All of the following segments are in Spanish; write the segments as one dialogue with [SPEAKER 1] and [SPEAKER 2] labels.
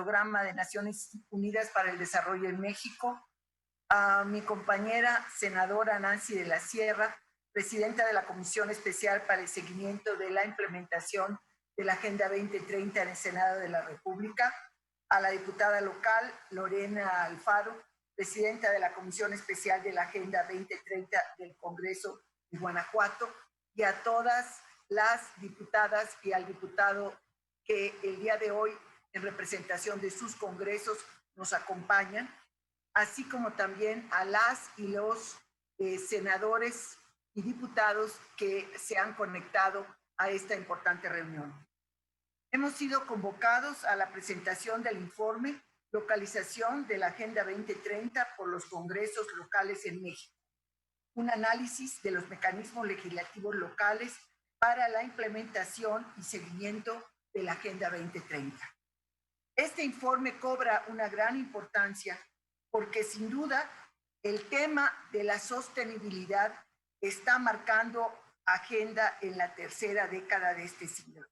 [SPEAKER 1] Programa de Naciones Unidas para el Desarrollo en México, a mi compañera senadora Nancy de la Sierra, presidenta de la Comisión Especial para el Seguimiento de la Implementación de la Agenda 2030 en el Senado de la República, a la diputada local Lorena Alfaro, presidenta de la Comisión Especial de la Agenda 2030 del Congreso de Guanajuato, y a todas las diputadas y al diputado que el día de hoy, en representación de sus congresos, nos acompañan, así como también a las y los senadores y diputados que se han conectado a esta importante reunión. Hemos sido convocados a la presentación del informe Localización de la Agenda 2030 por los congresos locales en México, un análisis de los mecanismos legislativos locales para la implementación y seguimiento de la Agenda 2030. Este informe cobra una gran importancia porque sin duda el tema de la sostenibilidad está marcando agenda en la tercera década de este siglo.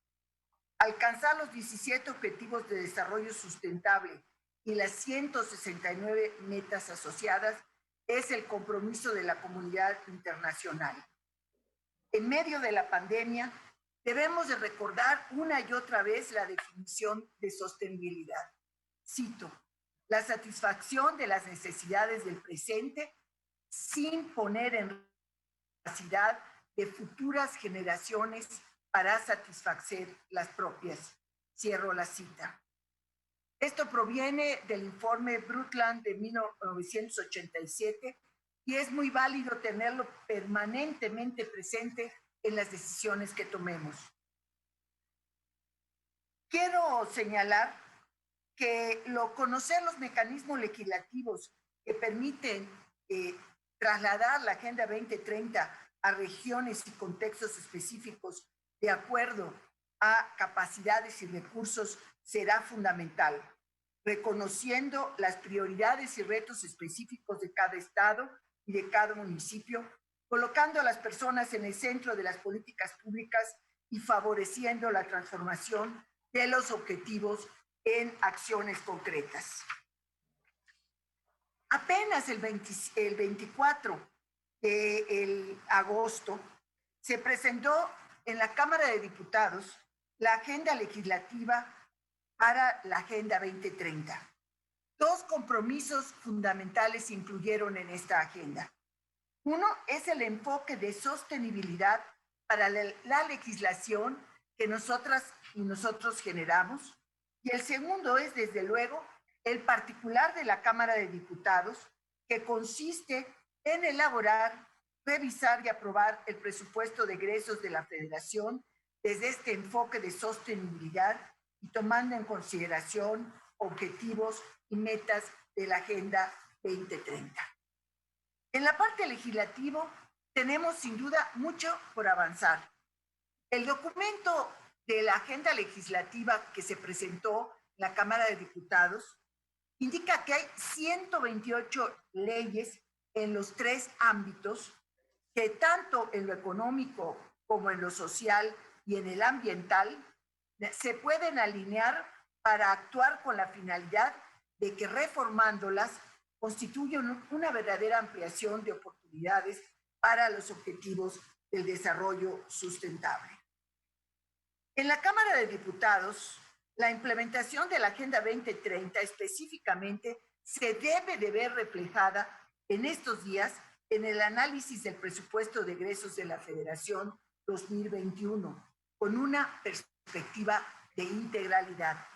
[SPEAKER 1] Alcanzar los 17 Objetivos de Desarrollo Sustentable y las 169 metas asociadas es el compromiso de la comunidad internacional. En medio de la pandemia, debemos de recordar una y otra vez la definición de sostenibilidad. Cito: la satisfacción de las necesidades del presente sin poner en capacidad de futuras generaciones para satisfacer las propias. Cierro la cita. Esto proviene del informe Brundtland de 1987 y es muy válido tenerlo permanentemente presente en las decisiones que tomemos. Quiero señalar que conocer los mecanismos legislativos que permiten trasladar la Agenda 2030 a regiones y contextos específicos de acuerdo a capacidades y recursos será fundamental, reconociendo las prioridades y retos específicos de cada estado y de cada municipio, colocando a las personas en el centro de las políticas públicas y favoreciendo la transformación de los objetivos en acciones concretas. Apenas el 24 de agosto se presentó en la Cámara de Diputados la agenda legislativa para la Agenda 2030. Dos compromisos fundamentales se incluyeron en esta agenda. Uno es el enfoque de sostenibilidad para la legislación que nosotras y nosotros generamos, y el segundo es, desde luego, el particular de la Cámara de Diputados, que consiste en elaborar, revisar y aprobar el presupuesto de egresos de la Federación desde este enfoque de sostenibilidad y tomando en consideración objetivos y metas de la Agenda 2030. En la parte legislativa tenemos sin duda mucho por avanzar. El documento de la agenda legislativa que se presentó en la Cámara de Diputados indica que hay 128 leyes en los tres ámbitos que tanto en lo económico como en lo social y en el ambiental se pueden alinear para actuar con la finalidad de que reformándolas constituyen una verdadera ampliación de oportunidades para los objetivos del desarrollo sustentable. En la Cámara de Diputados, la implementación de la Agenda 2030 específicamente se debe de ver reflejada en estos días en el análisis del presupuesto de egresos de la Federación 2021, con una perspectiva de integralidad,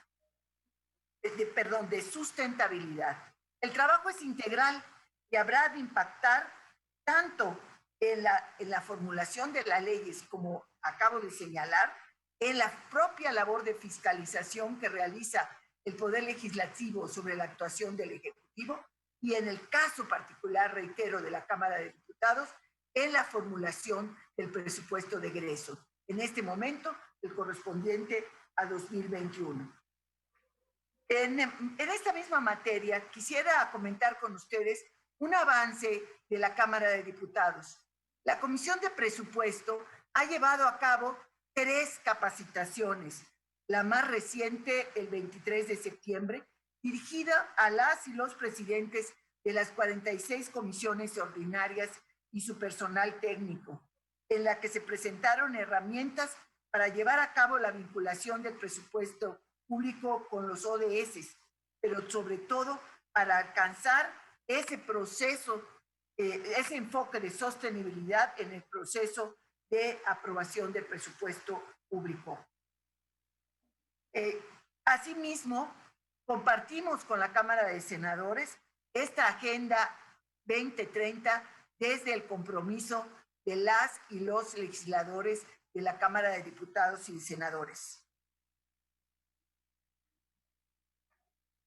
[SPEAKER 1] de sustentabilidad. El trabajo es integral y habrá de impactar tanto en la formulación de las leyes, como acabo de señalar, en la propia labor de fiscalización que realiza el Poder Legislativo sobre la actuación del Ejecutivo y en el caso particular, reitero, de la Cámara de Diputados, en la formulación del presupuesto de egresos. En este momento, el correspondiente a 2021. En esta misma materia, quisiera comentar con ustedes un avance de la Cámara de Diputados. La Comisión de Presupuesto ha llevado a cabo 3 capacitaciones la más reciente el 23 de septiembre, dirigida a las y los presidentes de las 46 comisiones ordinarias y su personal técnico, en la que se presentaron herramientas para llevar a cabo la vinculación del presupuesto público con los ODS, pero sobre todo para alcanzar ese proceso, ese enfoque de sostenibilidad en el proceso de aprobación del presupuesto público. Asimismo, compartimos con la Cámara de Senadores esta Agenda 2030 desde el compromiso de las y los legisladores de la Cámara de Diputados y Senadores.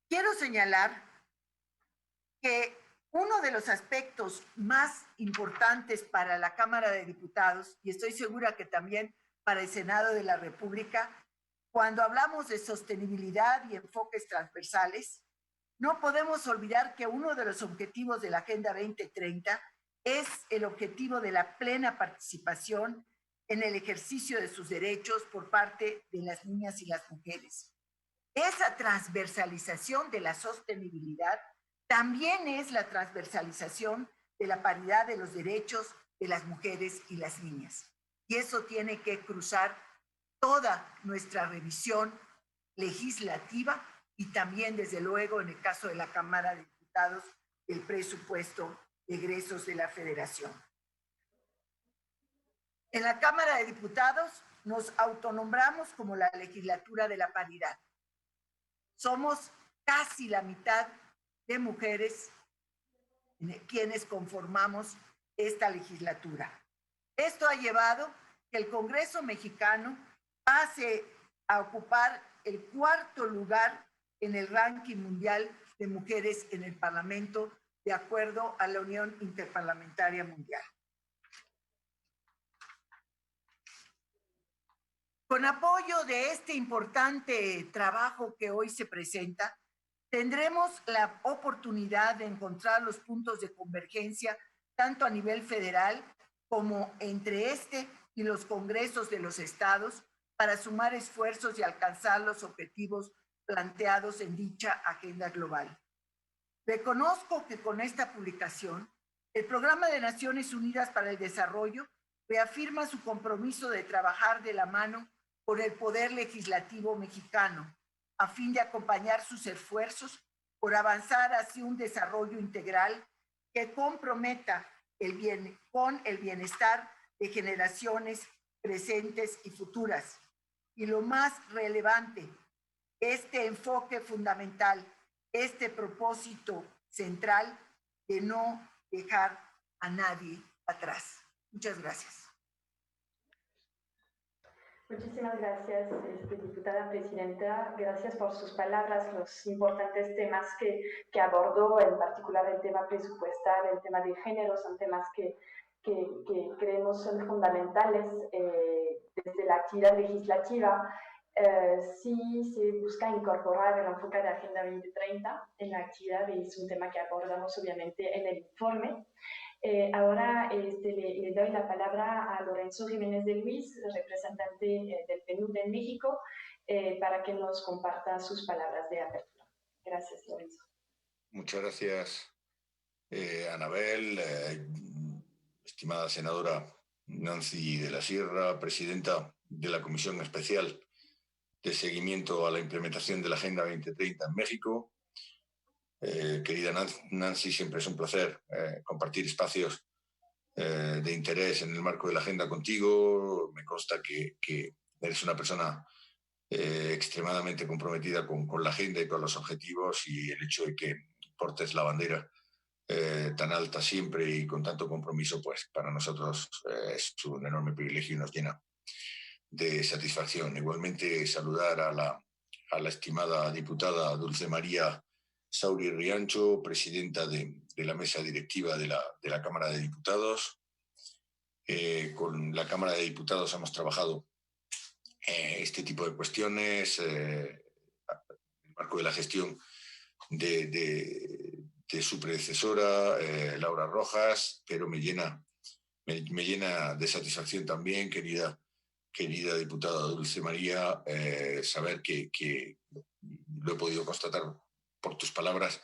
[SPEAKER 1] Quiero señalar que uno de los aspectos más importantes para la Cámara de Diputados, y estoy segura que también para el Senado de la República, cuando hablamos de sostenibilidad y enfoques transversales, no podemos olvidar que uno de los objetivos de la Agenda 2030 es el objetivo de la plena participación en el ejercicio de sus derechos por parte de las niñas y las mujeres. Esa transversalización de la sostenibilidad también es la transversalización de la paridad de los derechos de las mujeres y las niñas. Y eso tiene que cruzar toda nuestra revisión legislativa y también, desde luego, en el caso de la Cámara de Diputados, el presupuesto de egresos de la Federación. En la Cámara de Diputados nos autonombramos como la legislatura de la paridad. Somos casi la mitad de mujeres quienes conformamos esta legislatura. Esto ha llevado que el Congreso mexicano pase a ocupar el cuarto lugar en el ranking mundial de mujeres en el Parlamento, de acuerdo a la Unión Interparlamentaria Mundial. Con apoyo de este importante trabajo que hoy se presenta, tendremos la oportunidad de encontrar los puntos de convergencia tanto a nivel federal como entre este y los congresos de los estados para sumar esfuerzos y alcanzar los objetivos planteados en dicha agenda global. Reconozco que con esta publicación, el Programa de Naciones Unidas para el Desarrollo reafirma su compromiso de trabajar de la mano con el Poder Legislativo mexicano, a fin de acompañar sus esfuerzos por avanzar hacia un desarrollo integral que comprometa con el bienestar de generaciones presentes y futuras. Y lo más relevante, este enfoque fundamental, este propósito central de no dejar a nadie atrás. Muchas gracias.
[SPEAKER 2] Muchísimas gracias, diputada presidenta. Gracias por sus palabras, los importantes temas que abordó, en particular el tema presupuestal, el tema de género, son temas que creemos son fundamentales desde la actividad legislativa. Sí se busca incorporar el enfoque de Agenda 2030 en la actividad y es un tema que abordamos obviamente en el informe. Ahora le doy la palabra a Lorenzo Jiménez de Luis, representante del PNUD en México, para que nos comparta sus palabras de apertura. Gracias, Lorenzo.
[SPEAKER 3] Muchas gracias, Anabel, estimada senadora Nancy de la Sierra, presidenta de la Comisión Especial de Seguimiento a la Implementación de la Agenda 2030 en México. Querida Nancy, siempre es un placer compartir espacios de interés en el marco de la agenda contigo. Me consta que eres una persona extremadamente comprometida con la agenda y con los objetivos, y el hecho de que portes la bandera tan alta siempre y con tanto compromiso, pues para nosotros es un enorme privilegio y nos llena de satisfacción. Igualmente saludar a la estimada diputada Dulce María Sauri Riancho, presidenta de la mesa directiva de la Cámara de Diputados. Con la Cámara de Diputados hemos trabajado este tipo de cuestiones en el marco de la gestión de su predecesora, Laura Rojas, pero me llena de satisfacción también, querida querida diputada Dulce María, saber que lo he podido constatar por tus palabras,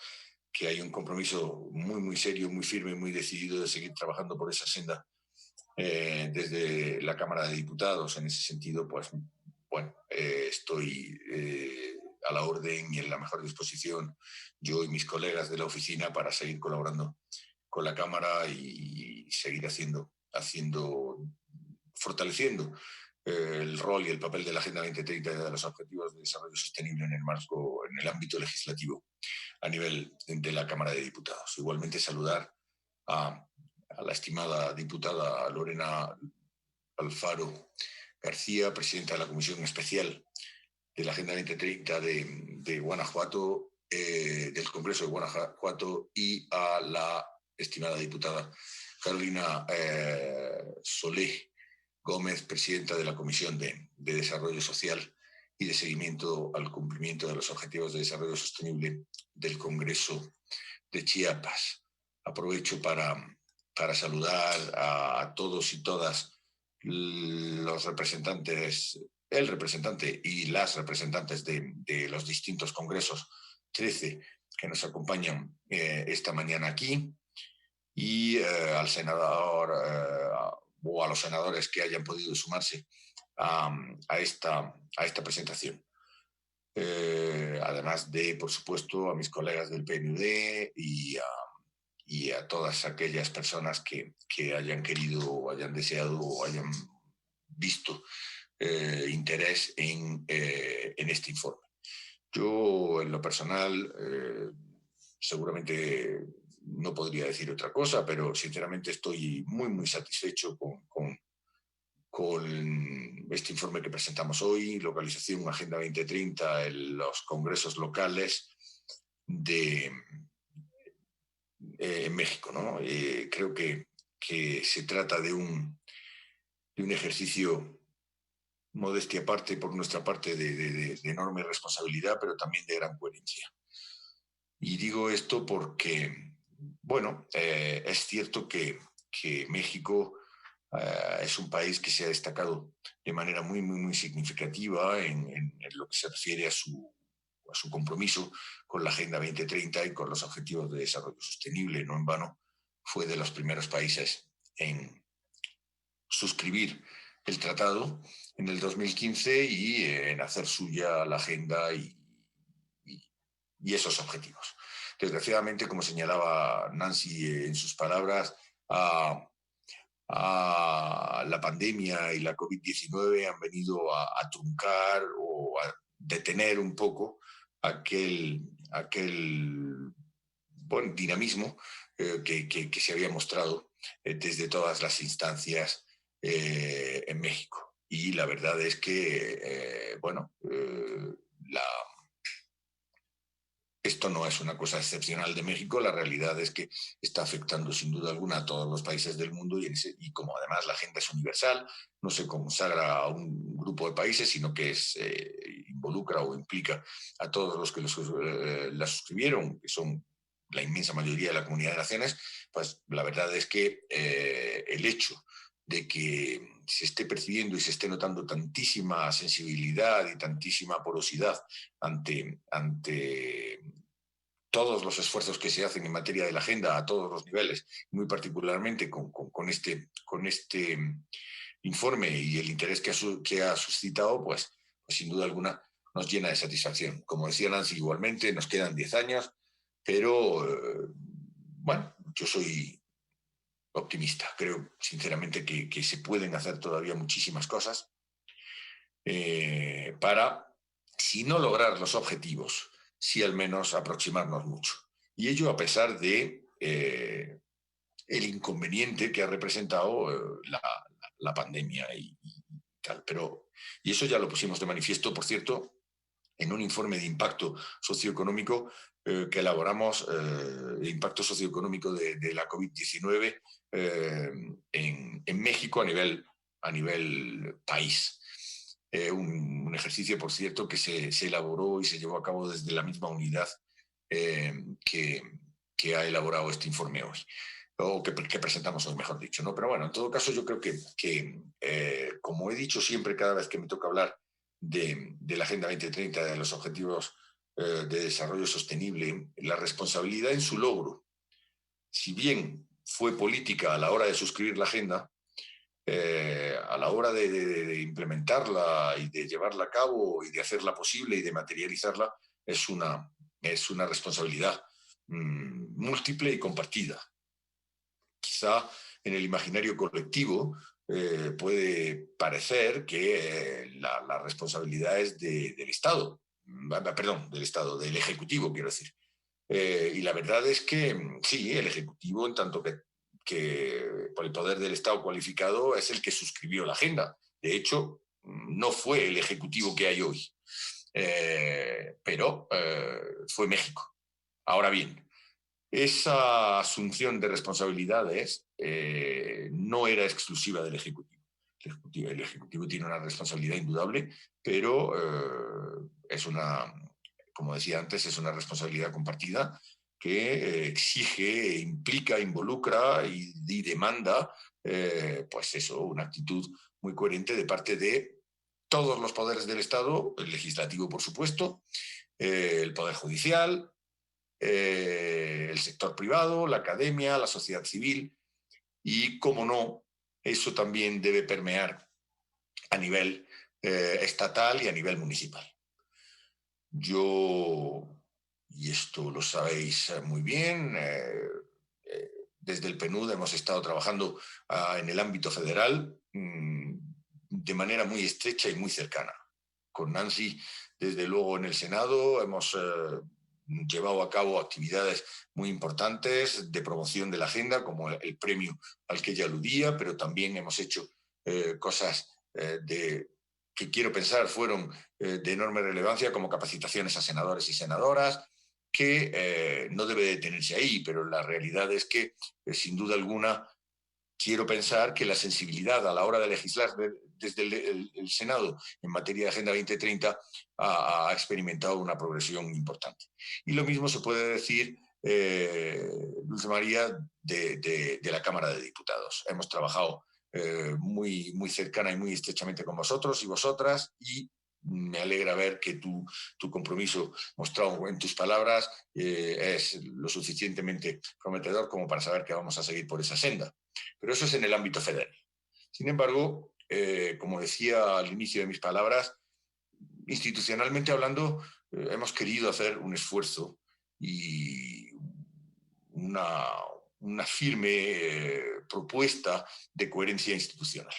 [SPEAKER 3] que hay un compromiso muy, muy serio, muy firme, muy decidido de seguir trabajando por esa senda desde la Cámara de Diputados. En ese sentido, pues, bueno, estoy a la orden y en la mejor disposición, yo y mis colegas de la oficina, para seguir colaborando con la Cámara y seguir fortaleciendo el rol y el papel de la Agenda 2030 y de los Objetivos de Desarrollo Sostenible en el ámbito legislativo a nivel de la Cámara de Diputados. Igualmente saludar a la estimada diputada Lorena Alfaro García, presidenta de la Comisión Especial de la Agenda 2030 de Guanajuato, del Congreso de Guanajuato, y a la estimada diputada Carolina Solé Gómez, presidenta de la Comisión de Desarrollo Social y de Seguimiento al Cumplimiento de los Objetivos de Desarrollo Sostenible del Congreso de Chiapas. Aprovecho para saludar a todos y todas los representantes, el representante y las representantes de los distintos congresos, 13 que nos acompañan esta mañana aquí, y al senador o a los senadores que hayan podido sumarse a esta presentación. Además de, por supuesto, a mis colegas del PNUD y a todas aquellas personas que hayan querido o hayan deseado o hayan visto interés en este informe. Yo, en lo personal, seguramente no podría decir otra cosa, pero sinceramente estoy muy, muy satisfecho con este informe que presentamos hoy, localización Agenda 2030 en los congresos locales en México, ¿no? Creo que se trata de un ejercicio, modestia aparte, por nuestra parte, de enorme responsabilidad, pero también de gran coherencia. Y digo esto porque, bueno, es cierto que México es un país que se ha destacado de manera muy, muy, muy significativa en lo que se refiere a su compromiso con la Agenda 2030 y con los Objetivos de Desarrollo Sostenible. No en vano fue de los primeros países en suscribir el tratado en el 2015 y en hacer suya la agenda y esos objetivos. Desgraciadamente, como señalaba Nancy en sus palabras, la pandemia y la COVID-19 han venido a truncar o a detener un poco aquel buen dinamismo que se había mostrado desde todas las instancias en México. Y la verdad es que, esto no es una cosa excepcional de México, la realidad es que está afectando sin duda alguna a todos los países del mundo y como además la agenda es universal, no se consagra a un grupo de países, sino que involucra o implica a todos los que la suscribieron, que son la inmensa mayoría de la comunidad de naciones. Pues la verdad es que el hecho de que se esté percibiendo y se esté notando tantísima sensibilidad y tantísima porosidad ante todos los esfuerzos que se hacen en materia de la agenda a todos los niveles, muy particularmente con este informe y el interés que ha suscitado, pues sin duda alguna nos llena de satisfacción. Como decía Nancy, igualmente nos quedan 10 años, pero yo soy optimista. Creo sinceramente que se pueden hacer todavía muchísimas cosas para, si no lograr los objetivos, sí al menos aproximarnos mucho. Y ello a pesar de el inconveniente que ha representado la pandemia y tal. Y eso ya lo pusimos de manifiesto, por cierto, en un informe de impacto socioeconómico que elaboramos, de impacto socioeconómico de la COVID-19 en México a nivel país. Un ejercicio, por cierto, que se elaboró y se llevó a cabo desde la misma unidad que ha elaborado este informe hoy. o que presentamos hoy, mejor dicho, ¿no? Pero bueno, en todo caso yo creo que como he dicho siempre cada vez que me toca hablar de la Agenda 2030, de los objetivos de desarrollo sostenible, la responsabilidad en su logro, si bien fue política a la hora de suscribir la agenda, a la hora de implementarla y de llevarla a cabo y de hacerla posible y de materializarla, es una responsabilidad múltiple y compartida. Quizá en el imaginario colectivo puede parecer que la responsabilidad es del Estado, perdón, del Estado, del Ejecutivo, quiero decir. Y la verdad es que sí, el Ejecutivo, en tanto que por el poder del Estado cualificado, es el que suscribió la agenda. De hecho, no fue el Ejecutivo que hay hoy, pero fue México. Ahora bien, esa asunción de responsabilidades no era exclusiva del Ejecutivo. El Ejecutivo tiene una responsabilidad indudable, pero es una, como decía antes, es una responsabilidad compartida que exige, implica, involucra y demanda, pues eso, una actitud muy coherente de parte de todos los poderes del Estado, el legislativo, por supuesto, el poder judicial, el sector privado, la academia, la sociedad civil y, como no, eso también debe permear a nivel estatal y a nivel municipal. Yo, y esto lo sabéis muy bien, desde el PNUD hemos estado trabajando en el ámbito federal de manera muy estrecha y muy cercana. Con Nancy, desde luego, en el Senado hemos llevado a cabo actividades muy importantes de promoción de la agenda, como el premio al que ella aludía, pero también hemos hecho cosas que quiero pensar fueron de enorme relevancia, como capacitaciones a senadores y senadoras, que no debe detenerse ahí, pero la realidad es que, sin duda alguna, quiero pensar que la sensibilidad a la hora de legislar desde el Senado en materia de Agenda 2030 ha experimentado una progresión importante. Y lo mismo se puede decir, Dulce María, de la Cámara de Diputados. Hemos trabajado muy, muy cercana y muy estrechamente con vosotros y vosotras, y me alegra ver que tu compromiso mostrado en tus palabras es lo suficientemente prometedor como para saber que vamos a seguir por esa senda. Pero eso es en el ámbito federal. Sin embargo, como decía al inicio de mis palabras, institucionalmente hablando, hemos querido hacer un esfuerzo y una firme propuesta de coherencia institucional.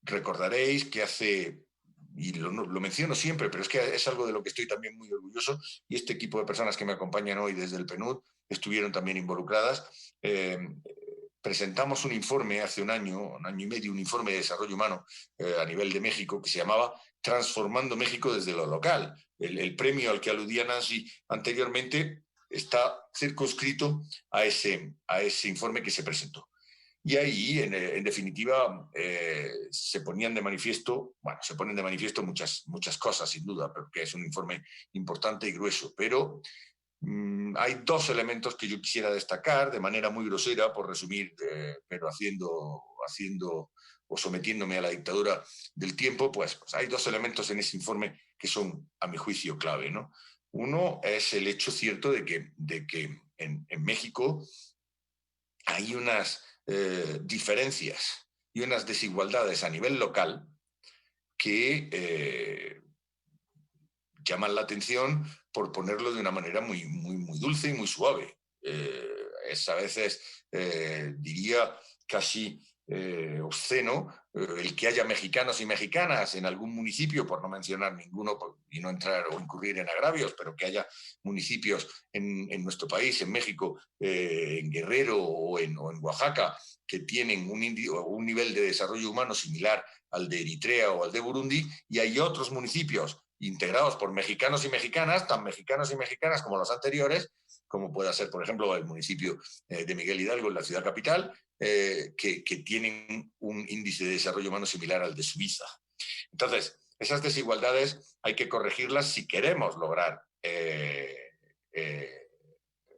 [SPEAKER 3] Recordaréis que y lo menciono siempre, pero es que es algo de lo que estoy también muy orgulloso, y este equipo de personas que me acompañan hoy desde el PNUD estuvieron también involucradas. Presentamos un informe hace un año y medio, un informe de desarrollo humano a nivel de México que se llamaba Transformando México desde lo local. El premio al que aludía Nancy anteriormente está circunscrito a ese informe que se presentó. Y ahí, en definitiva, se ponen de manifiesto muchas cosas, sin duda, porque es un informe importante y grueso, pero hay dos elementos que yo quisiera destacar de manera muy grosera, por resumir, pero haciendo o sometiéndome a la dictadura del tiempo, pues hay dos elementos en ese informe que son, a mi juicio, clave, ¿no? Uno es el hecho cierto de que en México hay unas diferencias y unas desigualdades a nivel local que llaman la atención, por ponerlo de una manera muy, muy, muy dulce y muy suave. Es a veces, diría, casi obsceno el que haya mexicanos y mexicanas en algún municipio, por no mencionar ninguno y no entrar o incurrir en agravios, pero que haya municipios en nuestro país, en México, en Guerrero o en Oaxaca, que tienen un nivel de desarrollo humano similar al de Eritrea o al de Burundi, y hay otros municipios integrados por mexicanos y mexicanas, tan mexicanos y mexicanas como los anteriores, como pueda ser, por ejemplo, el municipio de Miguel Hidalgo en la ciudad capital, que tienen un índice de desarrollo humano similar al de Suiza. Entonces, esas desigualdades hay que corregirlas si queremos lograr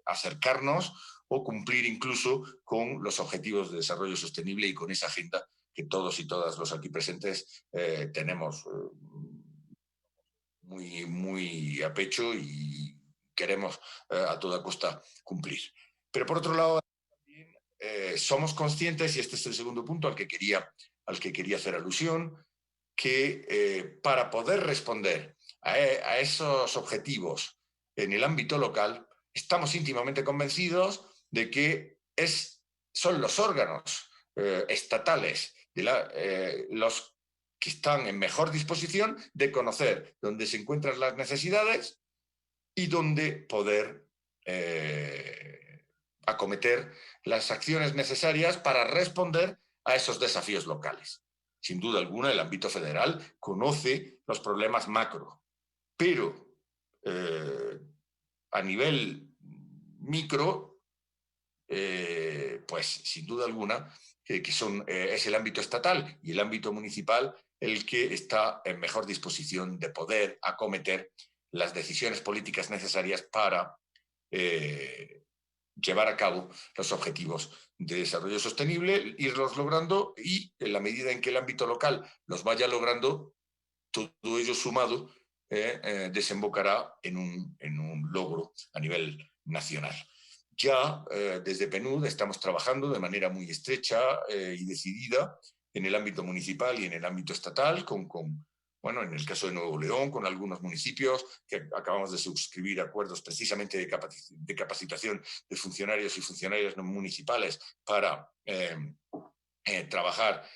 [SPEAKER 3] acercarnos o cumplir incluso con los objetivos de desarrollo sostenible y con esa agenda que todos y todas los aquí presentes tenemos muy a pecho y queremos a toda costa cumplir. Pero por otro lado, también, somos conscientes, y este es el segundo punto al que quería hacer alusión, que para poder responder a esos objetivos en el ámbito local, estamos íntimamente convencidos de que son los órganos estatales los que están en mejor disposición de conocer dónde se encuentran las necesidades y dónde poder acometer las acciones necesarias para responder a esos desafíos locales. Sin duda alguna, el ámbito federal conoce los problemas macro, pero a nivel micro, pues sin duda alguna, es el ámbito estatal y el ámbito municipal el que está en mejor disposición de poder acometer las decisiones políticas necesarias para llevar a cabo los objetivos de desarrollo sostenible, irlos logrando y en la medida en que el ámbito local los vaya logrando, todo ello sumado desembocará en un logro a nivel nacional. Ya desde PNUD estamos trabajando de manera muy estrecha y decidida en el ámbito municipal y en el ámbito estatal, bueno, en el caso de Nuevo León, con algunos municipios que acabamos de suscribir acuerdos precisamente de capacitación de funcionarios y funcionarias no municipales para trabajar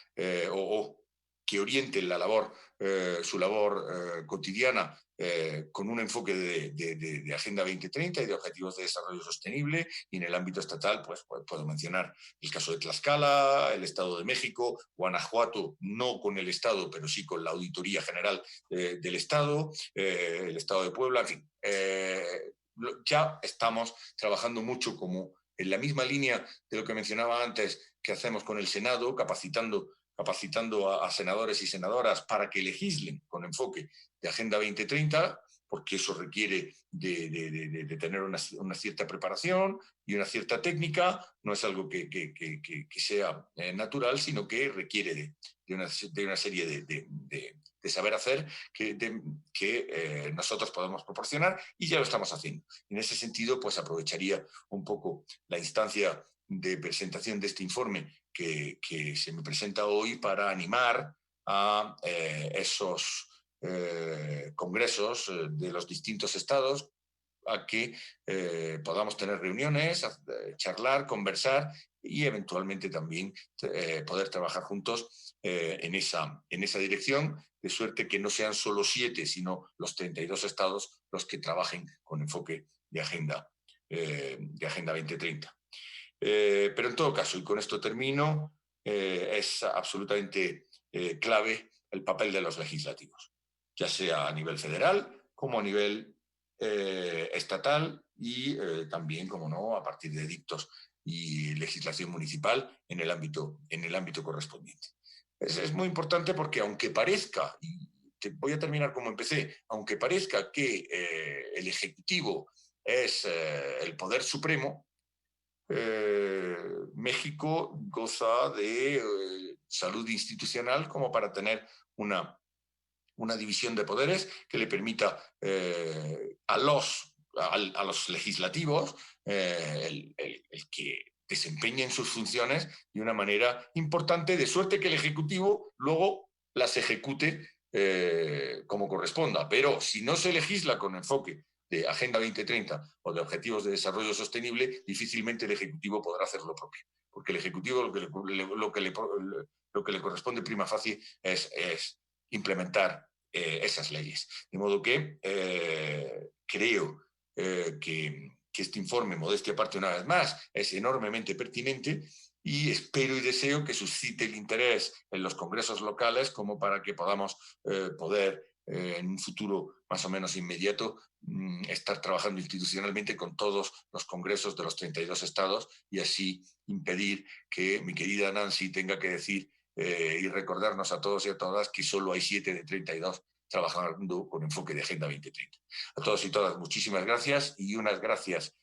[SPEAKER 3] o que orienten su labor cotidiana con un enfoque de Agenda 2030 y de Objetivos de Desarrollo Sostenible. Y en el ámbito estatal, pues puedo mencionar el caso de Tlaxcala, el Estado de México, Guanajuato, no con el Estado, pero sí con la Auditoría General del Estado, el Estado de Puebla, en fin. Ya estamos trabajando mucho como en la misma línea de lo que mencionaba antes que hacemos con el Senado, capacitando a senadores y senadoras para que legislen con enfoque de Agenda 2030, porque eso requiere de tener una cierta preparación y una cierta técnica. No es algo que sea natural, sino que requiere de una serie de saber hacer que nosotros podemos proporcionar, y ya lo estamos haciendo. En ese sentido, pues aprovecharía un poco la instancia de presentación de este informe que se me presenta hoy para animar a esos congresos de los distintos estados a que podamos tener reuniones, charlar, conversar y eventualmente también poder trabajar juntos en esa dirección, de suerte que no sean solo 7, sino los 32 estados los que trabajen con enfoque de Agenda 2030. Pero en todo caso, y con esto termino, es absolutamente clave el papel de los legislativos, ya sea a nivel federal como a nivel estatal y también, como no, a partir de edictos y legislación municipal en el ámbito correspondiente. Es muy importante porque aunque parezca, y voy a terminar como empecé, aunque parezca que el Ejecutivo es el poder supremo, México goza de salud institucional como para tener una división de poderes que le permita a los legislativos el que desempeñen sus funciones de una manera importante, de suerte que el Ejecutivo luego las ejecute como corresponda. Pero si no se legisla con enfoque de Agenda 2030 o de Objetivos de Desarrollo Sostenible, difícilmente el Ejecutivo podrá hacer lo propio. Porque el Ejecutivo lo que le corresponde prima facie es implementar esas leyes. De modo que creo que este informe, modestia aparte una vez más, es enormemente pertinente y espero y deseo que suscite el interés en los congresos locales como para que podamos poder en un futuro más o menos inmediato estar trabajando institucionalmente con todos los congresos de los 32 estados y así impedir que mi querida Nancy tenga que decir y recordarnos a todos y a todas que solo hay 7 de 32 trabajando con enfoque de Agenda 2030. A todos y todas, muchísimas gracias y unas gracias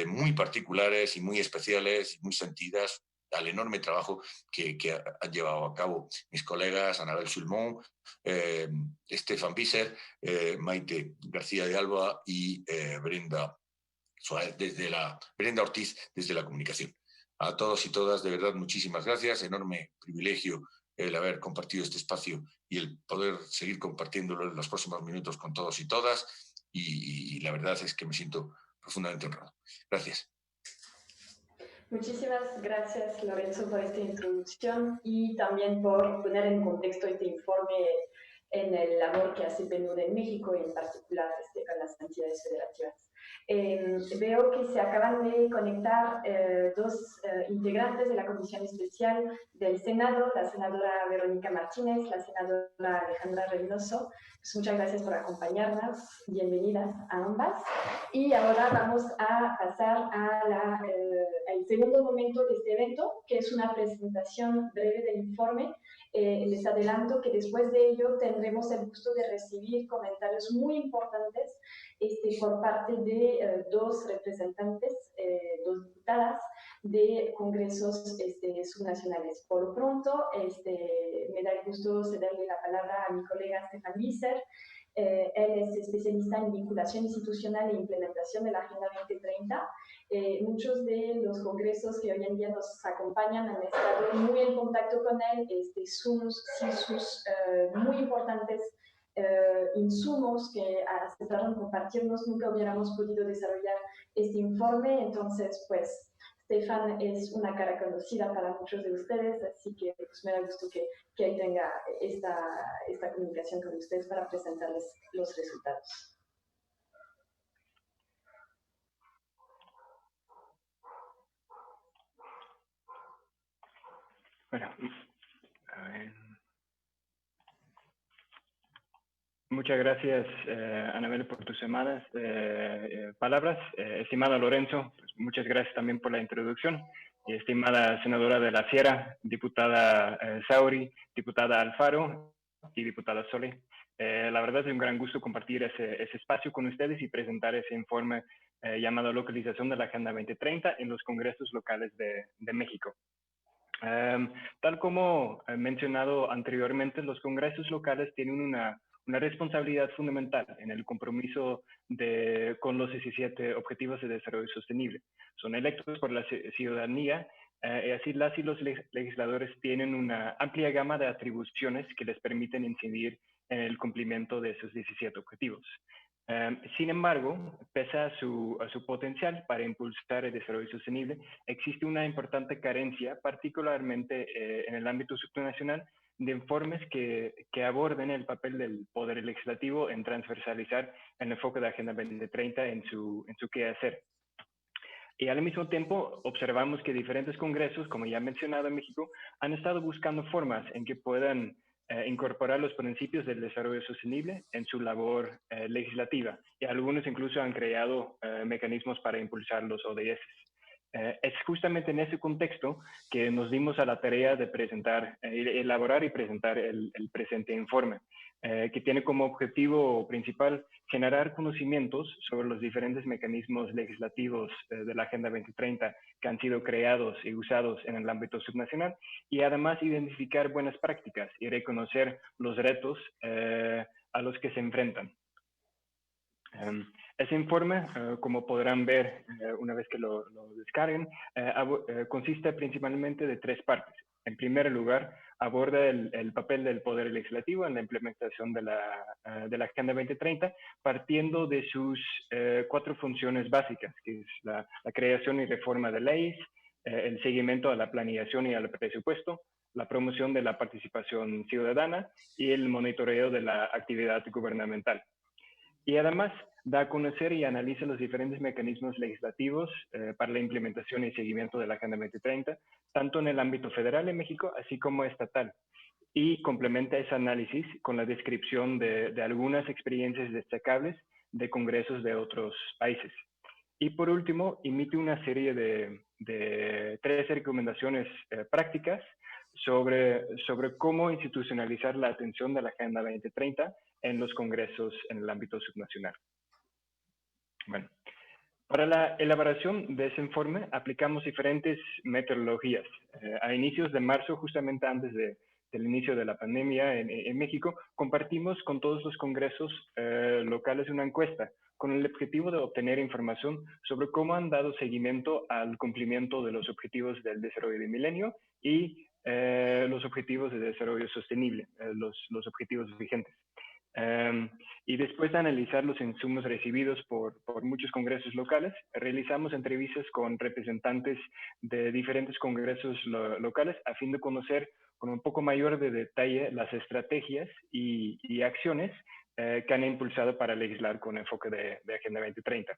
[SPEAKER 3] muy particulares y muy especiales, muy sentidas al enorme trabajo que han llevado a cabo mis colegas Anabel Sulmón, Stefan Visser, Maite García de Alba y Brenda Ortiz desde la comunicación. A todos y todas, de verdad, muchísimas gracias. Enorme privilegio el haber compartido este espacio y el poder seguir compartiéndolo en los próximos minutos con todos y todas. Y la verdad es que me siento profundamente honrado. Gracias.
[SPEAKER 2] Muchísimas gracias, Lorenzo, por esta introducción y también por poner en contexto este informe en el labor que hace PNUD en México y en particular con las entidades federativas. Veo que se acaban de conectar dos integrantes de la Comisión Especial del Senado, la senadora Verónica Martínez, la senadora Alejandra Reynoso. Pues muchas gracias por acompañarnos, bienvenidas a ambas. Y ahora vamos a pasar al segundo momento de este evento, que es una presentación breve del informe. Les adelanto que después de ello tendremos el gusto de recibir comentarios muy importantes por parte de dos representantes, dos diputadas de congresos subnacionales. Por lo pronto, me da el gusto cederle la palabra a mi colega Stefan Visser. Él es especialista en vinculación institucional e implementación de la Agenda 2030. Muchos de los congresos que hoy en día nos acompañan han estado muy en contacto con él, sus muy importantes insumos que aceptaron compartirnos, nunca hubiéramos podido desarrollar este informe. Entonces, pues, Stefan es una cara conocida para muchos de ustedes, así que pues, me da gusto que ahí tenga esta comunicación con ustedes para presentarles los resultados.
[SPEAKER 4] Bueno, a ver. Muchas gracias, Anabel, por tus amadas palabras. Estimado Lorenzo, pues muchas gracias también por la introducción. Y estimada senadora de la Sierra, diputada Sauri, diputada Alfaro y diputada Sole. La verdad es un gran gusto compartir ese espacio con ustedes y presentar ese informe llamado Localización de la Agenda 2030 en los congresos locales de México. Tal como he mencionado anteriormente, los congresos locales tienen una responsabilidad fundamental en el compromiso con los 17 Objetivos de Desarrollo Sostenible. Son electos por la ciudadanía y así las y los legisladores tienen una amplia gama de atribuciones que les permiten incidir en el cumplimiento de esos 17 objetivos. Sin embargo, pese a su potencial para impulsar el desarrollo sostenible, existe una importante carencia, particularmente en el ámbito subnacional, de informes que aborden el papel del Poder Legislativo en transversalizar el enfoque de Agenda 2030 en su quehacer. Y al mismo tiempo observamos que diferentes congresos, como ya he mencionado en México, han estado buscando formas en que puedan incorporar los principios del desarrollo sostenible en su labor legislativa. Y algunos incluso han creado mecanismos para impulsar los ODS. Es justamente en ese contexto que nos dimos a la tarea de elaborar y presentar el presente informe, que tiene como objetivo principal generar conocimientos sobre los diferentes mecanismos legislativos de la Agenda 2030 que han sido creados y usados en el ámbito subnacional y además identificar buenas prácticas y reconocer los retos a los que se enfrentan. Ese informe, como podrán ver una vez que lo descarguen, consiste principalmente de tres partes. En primer lugar, aborda el papel del Poder Legislativo en la implementación de la Agenda 2030, partiendo de sus 4 funciones básicas, que es la creación y reforma de leyes, el seguimiento a la planeación y al presupuesto, la promoción de la participación ciudadana y el monitoreo de la actividad gubernamental. Y además da a conocer y analiza los diferentes mecanismos legislativos para la implementación y seguimiento de la Agenda 2030, tanto en el ámbito federal en México, así como estatal. Y complementa ese análisis con la descripción de algunas experiencias destacables de congresos de otros países. Y por último, emite una serie de 3 recomendaciones prácticas sobre cómo institucionalizar la atención de la Agenda 2030 en los congresos en el ámbito subnacional. Bueno, Para la elaboración de ese informe aplicamos diferentes metodologías. A inicios de marzo, justamente antes del inicio de la pandemia en México, compartimos con todos los congresos locales una encuesta con el objetivo de obtener información sobre cómo han dado seguimiento al cumplimiento de los objetivos del desarrollo del milenio y los objetivos de desarrollo sostenible, los objetivos vigentes. Y después de analizar los insumos recibidos por muchos congresos locales, realizamos entrevistas con representantes de diferentes congresos locales a fin de conocer con un poco mayor de detalle las estrategias y acciones que han impulsado para legislar con enfoque de Agenda 2030.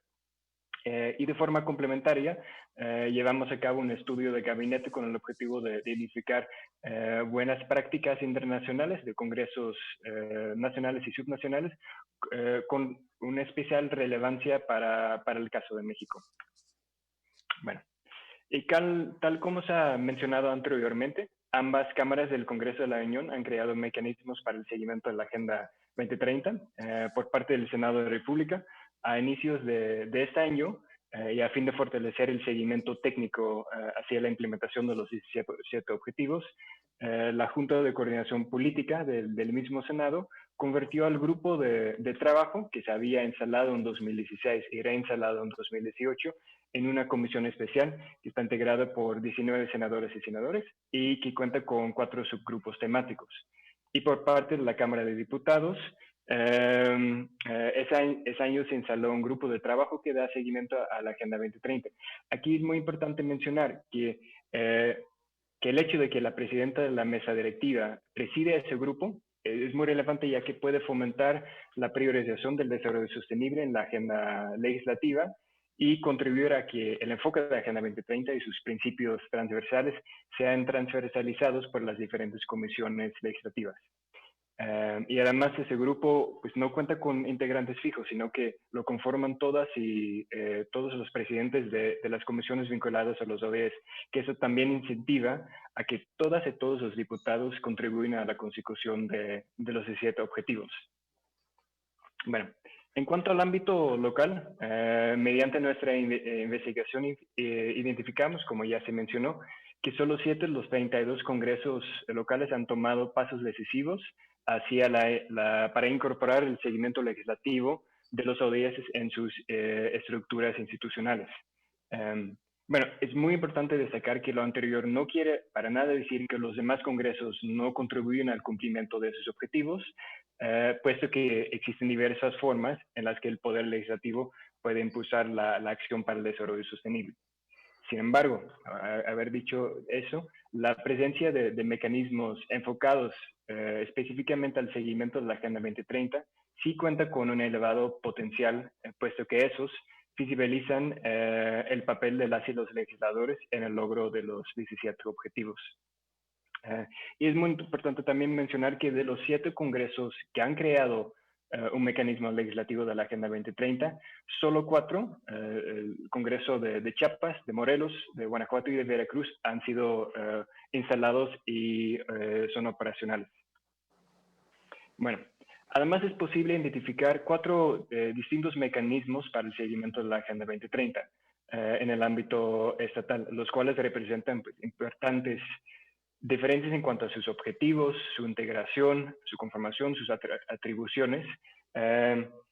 [SPEAKER 4] Y de forma complementaria, llevamos a cabo un estudio de gabinete con el objetivo de identificar buenas prácticas internacionales de congresos nacionales y subnacionales con una especial relevancia para el caso de México. Bueno, y tal como se ha mencionado anteriormente, ambas cámaras del Congreso de la Unión han creado mecanismos para el seguimiento de la Agenda 2030 por parte del Senado de la República. A inicios de este año y a fin de fortalecer el seguimiento técnico hacia la implementación de los 17 objetivos, la Junta de Coordinación Política del mismo Senado convirtió al grupo de trabajo que se había instalado en 2016 y reinstalado en 2018 en una comisión especial que está integrada por 19 senadores y senadores y que cuenta con 4 subgrupos temáticos. Y por parte de la Cámara de Diputados, ese año se instaló un grupo de trabajo que da seguimiento a la Agenda 2030. Aquí es muy importante mencionar que el hecho de que la presidenta de la mesa directiva preside ese grupo es muy relevante, ya que puede fomentar la priorización del desarrollo sostenible en la agenda legislativa y contribuir a que el enfoque de la Agenda 2030 y sus principios transversales sean transversalizados por las diferentes comisiones legislativas. Y además ese grupo pues, no cuenta con integrantes fijos, sino que lo conforman todas y todos los presidentes de las comisiones vinculadas a los ODS, que eso también incentiva a que todas y todos los diputados contribuyan a la consecución de los 17 objetivos. Bueno, en cuanto al ámbito local, mediante nuestra investigación identificamos, como ya se mencionó, que solo 7 de los 32 congresos locales han tomado pasos decisivos hacia para incorporar el seguimiento legislativo de los ODS en sus estructuras institucionales. Bueno, es muy importante destacar que lo anterior no quiere para nada decir que los demás congresos no contribuyen al cumplimiento de sus objetivos, puesto que existen diversas formas en las que el Poder Legislativo puede impulsar la acción para el desarrollo sostenible. Sin embargo, haber dicho eso, la presencia de mecanismos enfocados específicamente al seguimiento de la Agenda 2030 sí cuenta con un elevado potencial, puesto que esos visibilizan el papel de las y los legisladores en el logro de los 17 objetivos. Y es muy importante también mencionar que de los 7 congresos que han creado un mecanismo legislativo de la Agenda 2030, solo 4, el Congreso de Chiapas, de Morelos, de Guanajuato y de Veracruz, han sido instalados y son operacionales. Bueno, además es posible identificar 4 distintos mecanismos para el seguimiento de la Agenda 2030 en el ámbito estatal, los cuales representan pues, importantes diferencias en cuanto a sus objetivos, su integración, su conformación, sus atribuciones.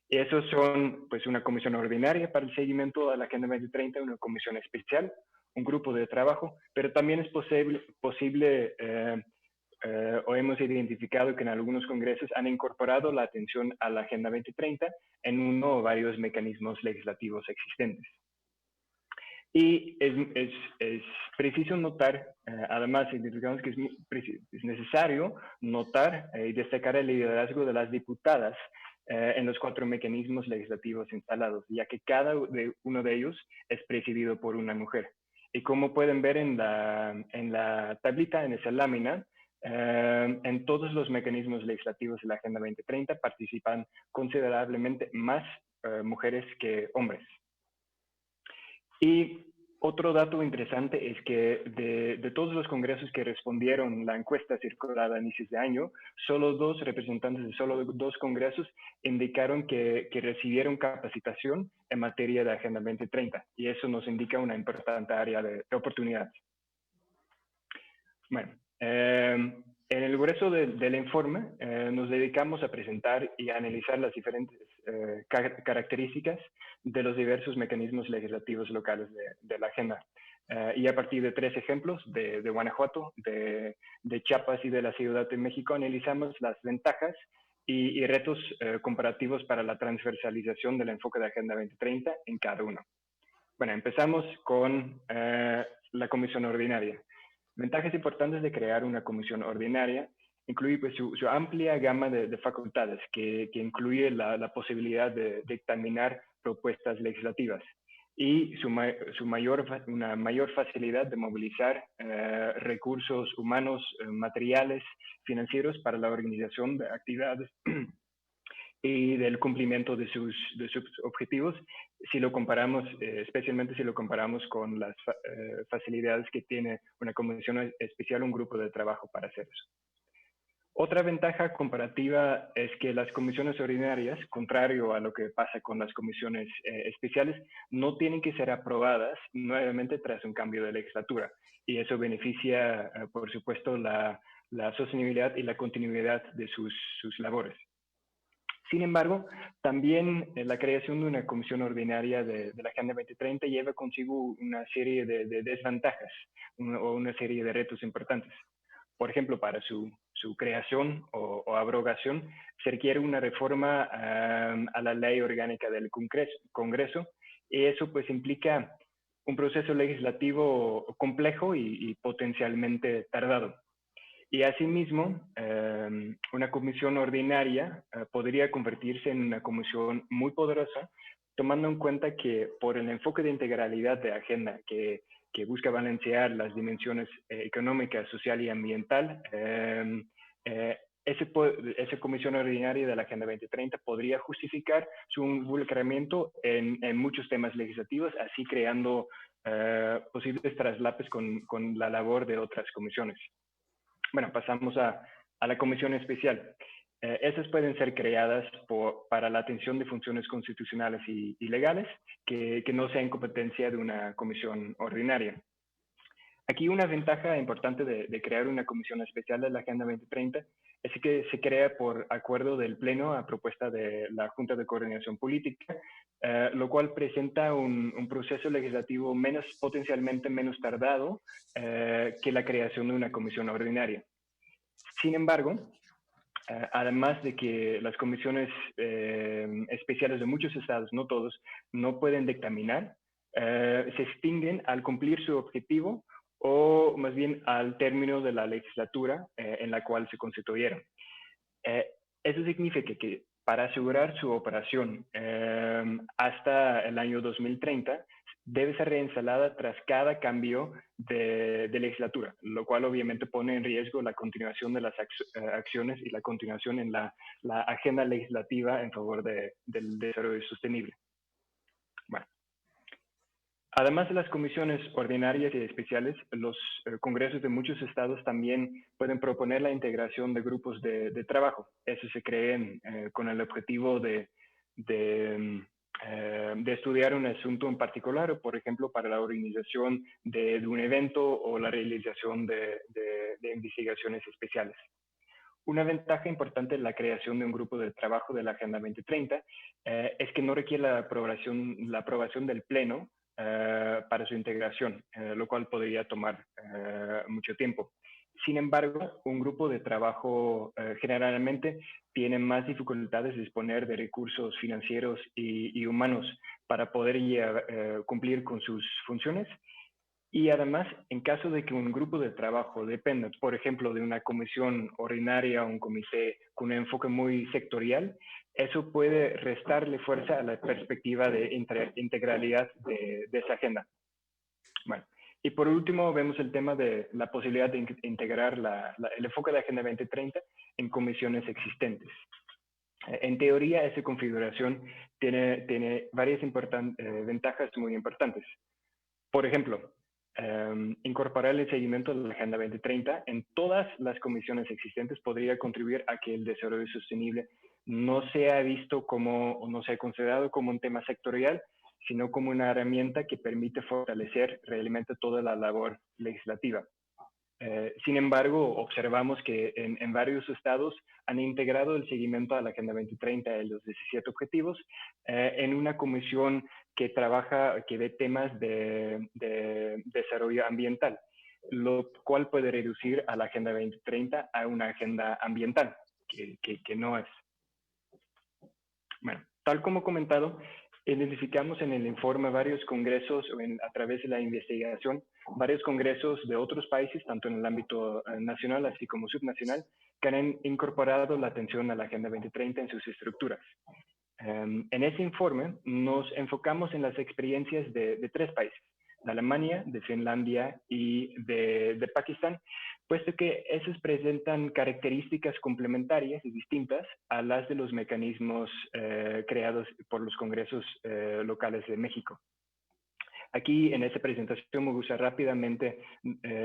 [SPEAKER 4] Esos son pues, una comisión ordinaria para el seguimiento de la Agenda 2030, una comisión especial, un grupo de trabajo, pero también es posible o hemos identificado que en algunos congresos han incorporado la atención a la Agenda 2030 en uno o varios mecanismos legislativos existentes. Y es preciso notar, además, identificamos que es necesario notar y destacar el liderazgo de las diputadas en los 4 mecanismos legislativos instalados, ya que cada uno de ellos es presidido por una mujer. Y como pueden ver en la tablita, en esa lámina, en todos los mecanismos legislativos de la Agenda 2030 participan considerablemente más mujeres que hombres. Y Otro dato interesante es que de todos los congresos que respondieron la encuesta circulada a inicios de año, solo 2 representantes de solo 2 congresos indicaron que recibieron capacitación en materia de Agenda 2030, y eso nos indica una importante área de oportunidades. Bueno, en el grueso del informe nos dedicamos a presentar y a analizar las diferentes características de los diversos mecanismos legislativos locales de la agenda. Y a partir de 3 ejemplos de Guanajuato, de Chiapas y de la Ciudad de México, analizamos las ventajas y retos comparativos para la transversalización del enfoque de Agenda 2030 en cada uno. Bueno, empezamos con la comisión ordinaria. Ventajas importantes de crear una comisión ordinaria incluye pues, su amplia gama de facultades, que incluye la posibilidad de dictaminar propuestas legislativas y una mayor facilidad de movilizar recursos humanos, materiales, financieros para la organización de actividades y del cumplimiento de sus objetivos, si lo comparamos, especialmente si lo comparamos con las facilidades que tiene una comisión especial, un grupo de trabajo para hacer eso. Otra ventaja comparativa es que las comisiones ordinarias, contrario a lo que pasa con las comisiones especiales, no tienen que ser aprobadas nuevamente tras un cambio de legislatura, y eso beneficia, por supuesto, la sostenibilidad y la continuidad de sus labores. Sin embargo, también la creación de una comisión ordinaria de la Agenda 2030 lleva consigo una serie de desventajas o una serie de retos importantes. Por ejemplo, para su creación o abrogación, se requiere una reforma a la ley orgánica del Congreso, y eso pues implica un proceso legislativo complejo y potencialmente tardado. Y asimismo, una comisión ordinaria podría convertirse en una comisión muy poderosa, tomando en cuenta que por el enfoque de integralidad de agenda que busca balancear las dimensiones económica, social y ambiental, esa comisión ordinaria de la Agenda 2030 podría justificar su involucramiento en muchos temas legislativos, así creando posibles traslapes con la labor de otras comisiones. Bueno, pasamos a la comisión especial. Esas pueden ser creadas para la atención de funciones constitucionales y legales que no sean competencia de una comisión ordinaria. Aquí una ventaja importante de crear una comisión especial de la Agenda 2030 es que se crea por acuerdo del Pleno a propuesta de la Junta de Coordinación Política, lo cual presenta un proceso legislativo potencialmente menos tardado que la creación de una comisión ordinaria. Sin embargo, además de que las comisiones especiales de muchos estados, no todos, no pueden dictaminar, se extinguen al cumplir su objetivo o más bien al término de la legislatura en la cual se constituyeron. Eso significa que para asegurar su operación hasta el año 2030, debe ser reinstalada tras cada cambio de legislatura, lo cual obviamente pone en riesgo la continuación de las acciones y la continuación en la agenda legislativa en favor del desarrollo sostenible. Bueno. Además de las comisiones ordinarias y especiales, los congresos de muchos estados también pueden proponer la integración de grupos de trabajo. Eso se creen con el objetivo de estudiar un asunto en particular, o por ejemplo para la organización de un evento o la realización de investigaciones especiales. Una ventaja importante en la creación de un grupo de trabajo de la Agenda 2030 es que no requiere la aprobación del Pleno para su integración, lo cual podría tomar mucho tiempo. Sin embargo, un grupo de trabajo generalmente tiene más dificultades de disponer de recursos financieros y humanos para poder cumplir con sus funciones. Y además, en caso de que un grupo de trabajo dependa, por ejemplo, de una comisión ordinaria o un comité con un enfoque muy sectorial, eso puede restarle fuerza a la perspectiva de integralidad de esa agenda. Bueno, y por último vemos el tema de la posibilidad de integrar el enfoque de Agenda 2030 en comisiones existentes. En teoría, esa configuración tiene varias ventajas muy importantes. Por ejemplo, incorporar el seguimiento de la Agenda 2030 en todas las comisiones existentes podría contribuir a que el desarrollo sostenible no sea visto como, o no sea considerado como un tema sectorial, sino como una herramienta que permite fortalecer realmente toda la labor legislativa. Sin embargo, observamos que en varios estados han integrado el seguimiento a la Agenda 2030 y los 17 objetivos en una comisión que trabaja, que ve temas de desarrollo ambiental, lo cual puede reducir a la Agenda 2030 a una agenda ambiental, que no es. Bueno, tal como comentado, identificamos en el informe varios congresos a través de la investigación, varios congresos de otros países, tanto en el ámbito nacional así como subnacional, que han incorporado la atención a la Agenda 2030 en sus estructuras. En ese informe nos enfocamos en las experiencias de 3 países, de Alemania, de Finlandia y de Pakistán, puesto que esos presentan características complementarias y distintas a las de los mecanismos creados por los congresos locales de México. Aquí en esta presentación me gusta rápidamente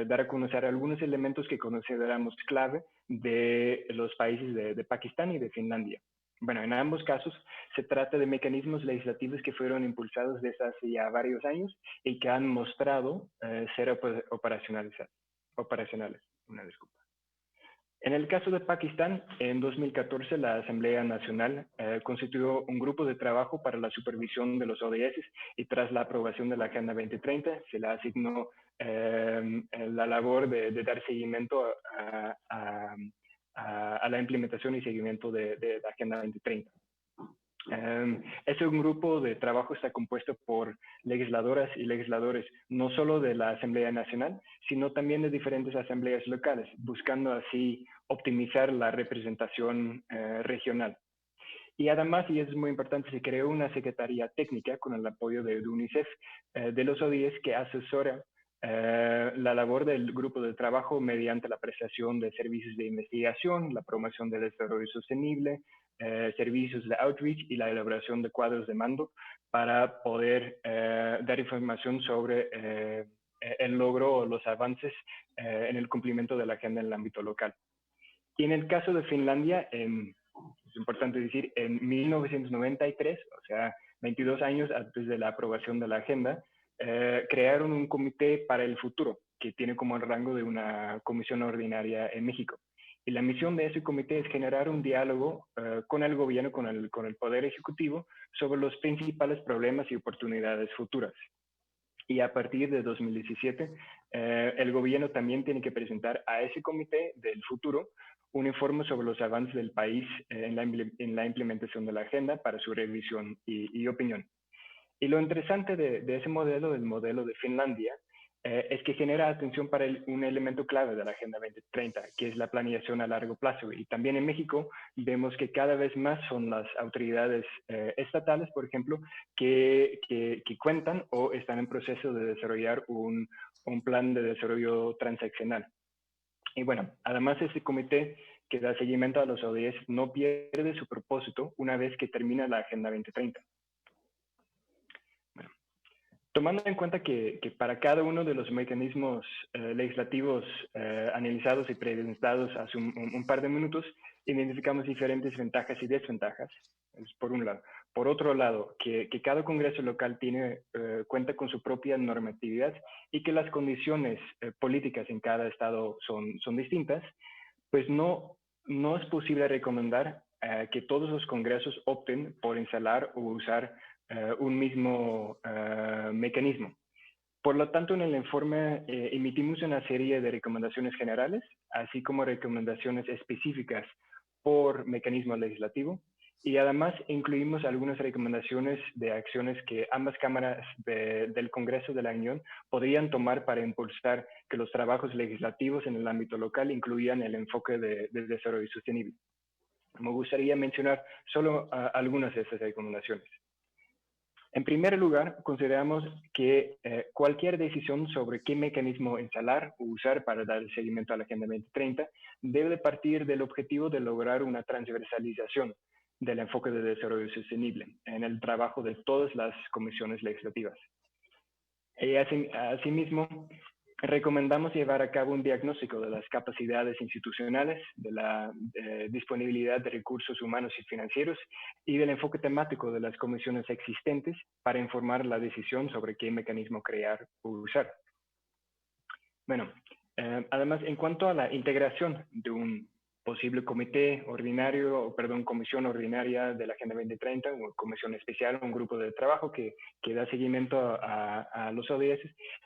[SPEAKER 4] dar a conocer algunos elementos que consideramos clave de los países de Pakistán y de Finlandia. Bueno, en ambos casos se trata de mecanismos legislativos que fueron impulsados desde hace ya varios años y que han mostrado ser operacionales. Una disculpa. En el caso de Pakistán, en 2014 la Asamblea Nacional constituyó un grupo de trabajo para la supervisión de los ODS y tras la aprobación de la Agenda 2030 se le asignó la labor de dar seguimiento a la implementación y seguimiento de la Agenda 2030. Este grupo de trabajo está compuesto por legisladoras y legisladores, no solo de la Asamblea Nacional, sino también de diferentes asambleas locales, buscando así optimizar la representación regional. Y además, y es muy importante, se creó una secretaría técnica con el apoyo de UNICEF de los ODS que asesora la labor del grupo de trabajo mediante la prestación de servicios de investigación, la promoción del desarrollo sostenible, servicios de outreach y la elaboración de cuadros de mando para poder dar información sobre el logro o los avances en el cumplimiento de la agenda en el ámbito local. Y en el caso de Finlandia, es importante decir, en 1993, o sea, 22 años antes de la aprobación de la agenda, crearon un comité para el futuro, que tiene como el rango de una comisión ordinaria en México. Y la misión de ese comité es generar un diálogo con el gobierno, con el Poder Ejecutivo, sobre los principales problemas y oportunidades futuras. Y a partir de 2017, el gobierno también tiene que presentar a ese comité del futuro un informe sobre los avances del país en la implementación de la agenda para su revisión y opinión. Y lo interesante de ese modelo, del modelo de Finlandia, es que genera atención para un elemento clave de la Agenda 2030, que es la planeación a largo plazo. Y también en México vemos que cada vez más son las autoridades estatales, por ejemplo, que cuentan o están en proceso de desarrollar un plan de desarrollo transaccional. Y bueno, además ese comité que da seguimiento a los ODS no pierde su propósito una vez que termina la Agenda 2030. Bueno, tomando en cuenta que para cada uno de los mecanismos legislativos analizados y presentados hace un par de minutos, identificamos diferentes ventajas y desventajas, por un lado. Por otro lado, que cada congreso local cuenta con su propia normatividad y que las condiciones políticas en cada estado son distintas, pues no es posible recomendar que todos los congresos opten por instalar o usar un mismo mecanismo. Por lo tanto, en el informe emitimos una serie de recomendaciones generales, así como recomendaciones específicas por mecanismo legislativo, y además incluimos algunas recomendaciones de acciones que ambas cámaras del Congreso de la Unión podrían tomar para impulsar que los trabajos legislativos en el ámbito local incluyan el enfoque del desarrollo sostenible. Me gustaría mencionar solo algunas de estas recomendaciones. En primer lugar, consideramos que cualquier decisión sobre qué mecanismo instalar o usar para dar seguimiento a la Agenda 2030 debe partir del objetivo de lograr una transversalización del enfoque de desarrollo sostenible en el trabajo de todas las comisiones legislativas. Asimismo, recomendamos llevar a cabo un diagnóstico de las capacidades institucionales, de la disponibilidad de recursos humanos y financieros y del enfoque temático de las comisiones existentes para informar la decisión sobre qué mecanismo crear o usar. Bueno, además, en cuanto a la integración de un posible comité ordinario, comisión ordinaria de la Agenda 2030, o comisión especial, un grupo de trabajo que da seguimiento a los ODS,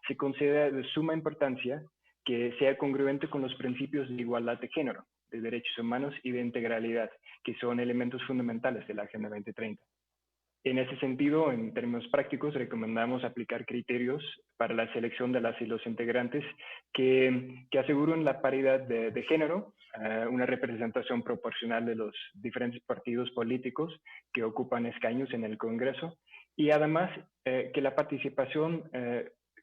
[SPEAKER 4] se considera de suma importancia que sea congruente con los principios de igualdad de género, de derechos humanos y de integralidad, que son elementos fundamentales de la Agenda 2030. En ese sentido, en términos prácticos, recomendamos aplicar criterios para la selección de las y los integrantes que aseguren la paridad de género, una representación proporcional de los diferentes partidos políticos que ocupan escaños en el Congreso y además que la participación,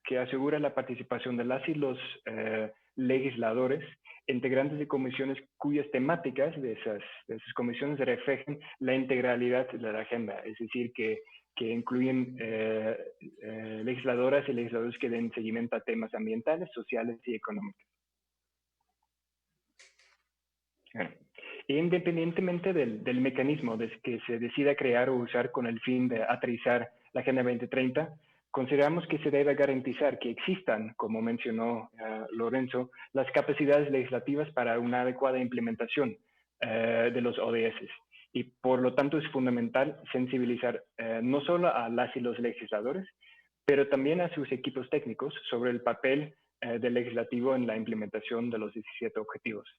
[SPEAKER 4] que asegura la participación de las y los legisladores, integrantes de comisiones cuyas temáticas de esas comisiones reflejen la integralidad de la agenda, es decir, que incluyen legisladoras y legisladores que den seguimiento a temas ambientales, sociales y económicos. Bueno, independientemente del mecanismo que se decida crear o usar con el fin de aterrizar la Agenda 2030, consideramos que se debe garantizar que existan, como mencionó Lorenzo, las capacidades legislativas para una adecuada implementación de los ODS. Y por lo tanto es fundamental sensibilizar no solo a las y los legisladores, pero también a sus equipos técnicos sobre el papel del legislativo en la implementación de los 17 objetivos.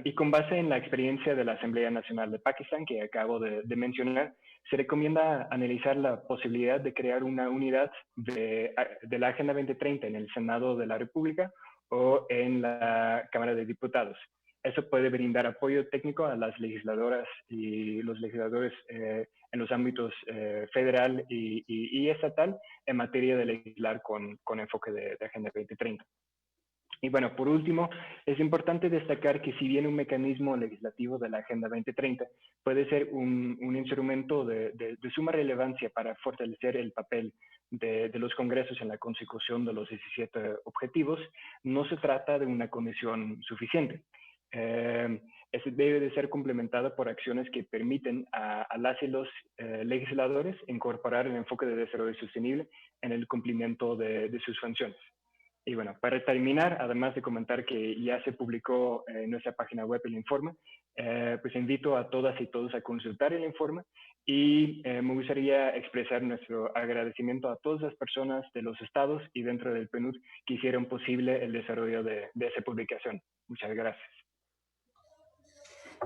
[SPEAKER 4] Y con base en la experiencia de la Asamblea Nacional de Pakistán que acabo de mencionar, se recomienda analizar la posibilidad de crear una unidad de la Agenda 2030 en el Senado de la República o en la Cámara de Diputados. Eso puede brindar apoyo técnico a las legisladoras y los legisladores en los ámbitos federal y estatal en materia de legislar con enfoque de Agenda 2030. Y bueno, por último, es importante destacar que si bien un mecanismo legislativo de la Agenda 2030 puede ser un instrumento de suma relevancia para fortalecer el papel de los congresos en la consecución de los 17 objetivos, no se trata de una condición suficiente. Este debe de ser complementado por acciones que permiten a las y los legisladores incorporar el enfoque de desarrollo sostenible en el cumplimiento de sus funciones. Y bueno, para terminar, además de comentar que ya se publicó en nuestra página web el informe, pues invito a todas y todos a consultar el informe y me gustaría expresar nuestro agradecimiento a todas las personas de los estados y dentro del PNUD que hicieron posible el desarrollo de esa publicación. Muchas gracias.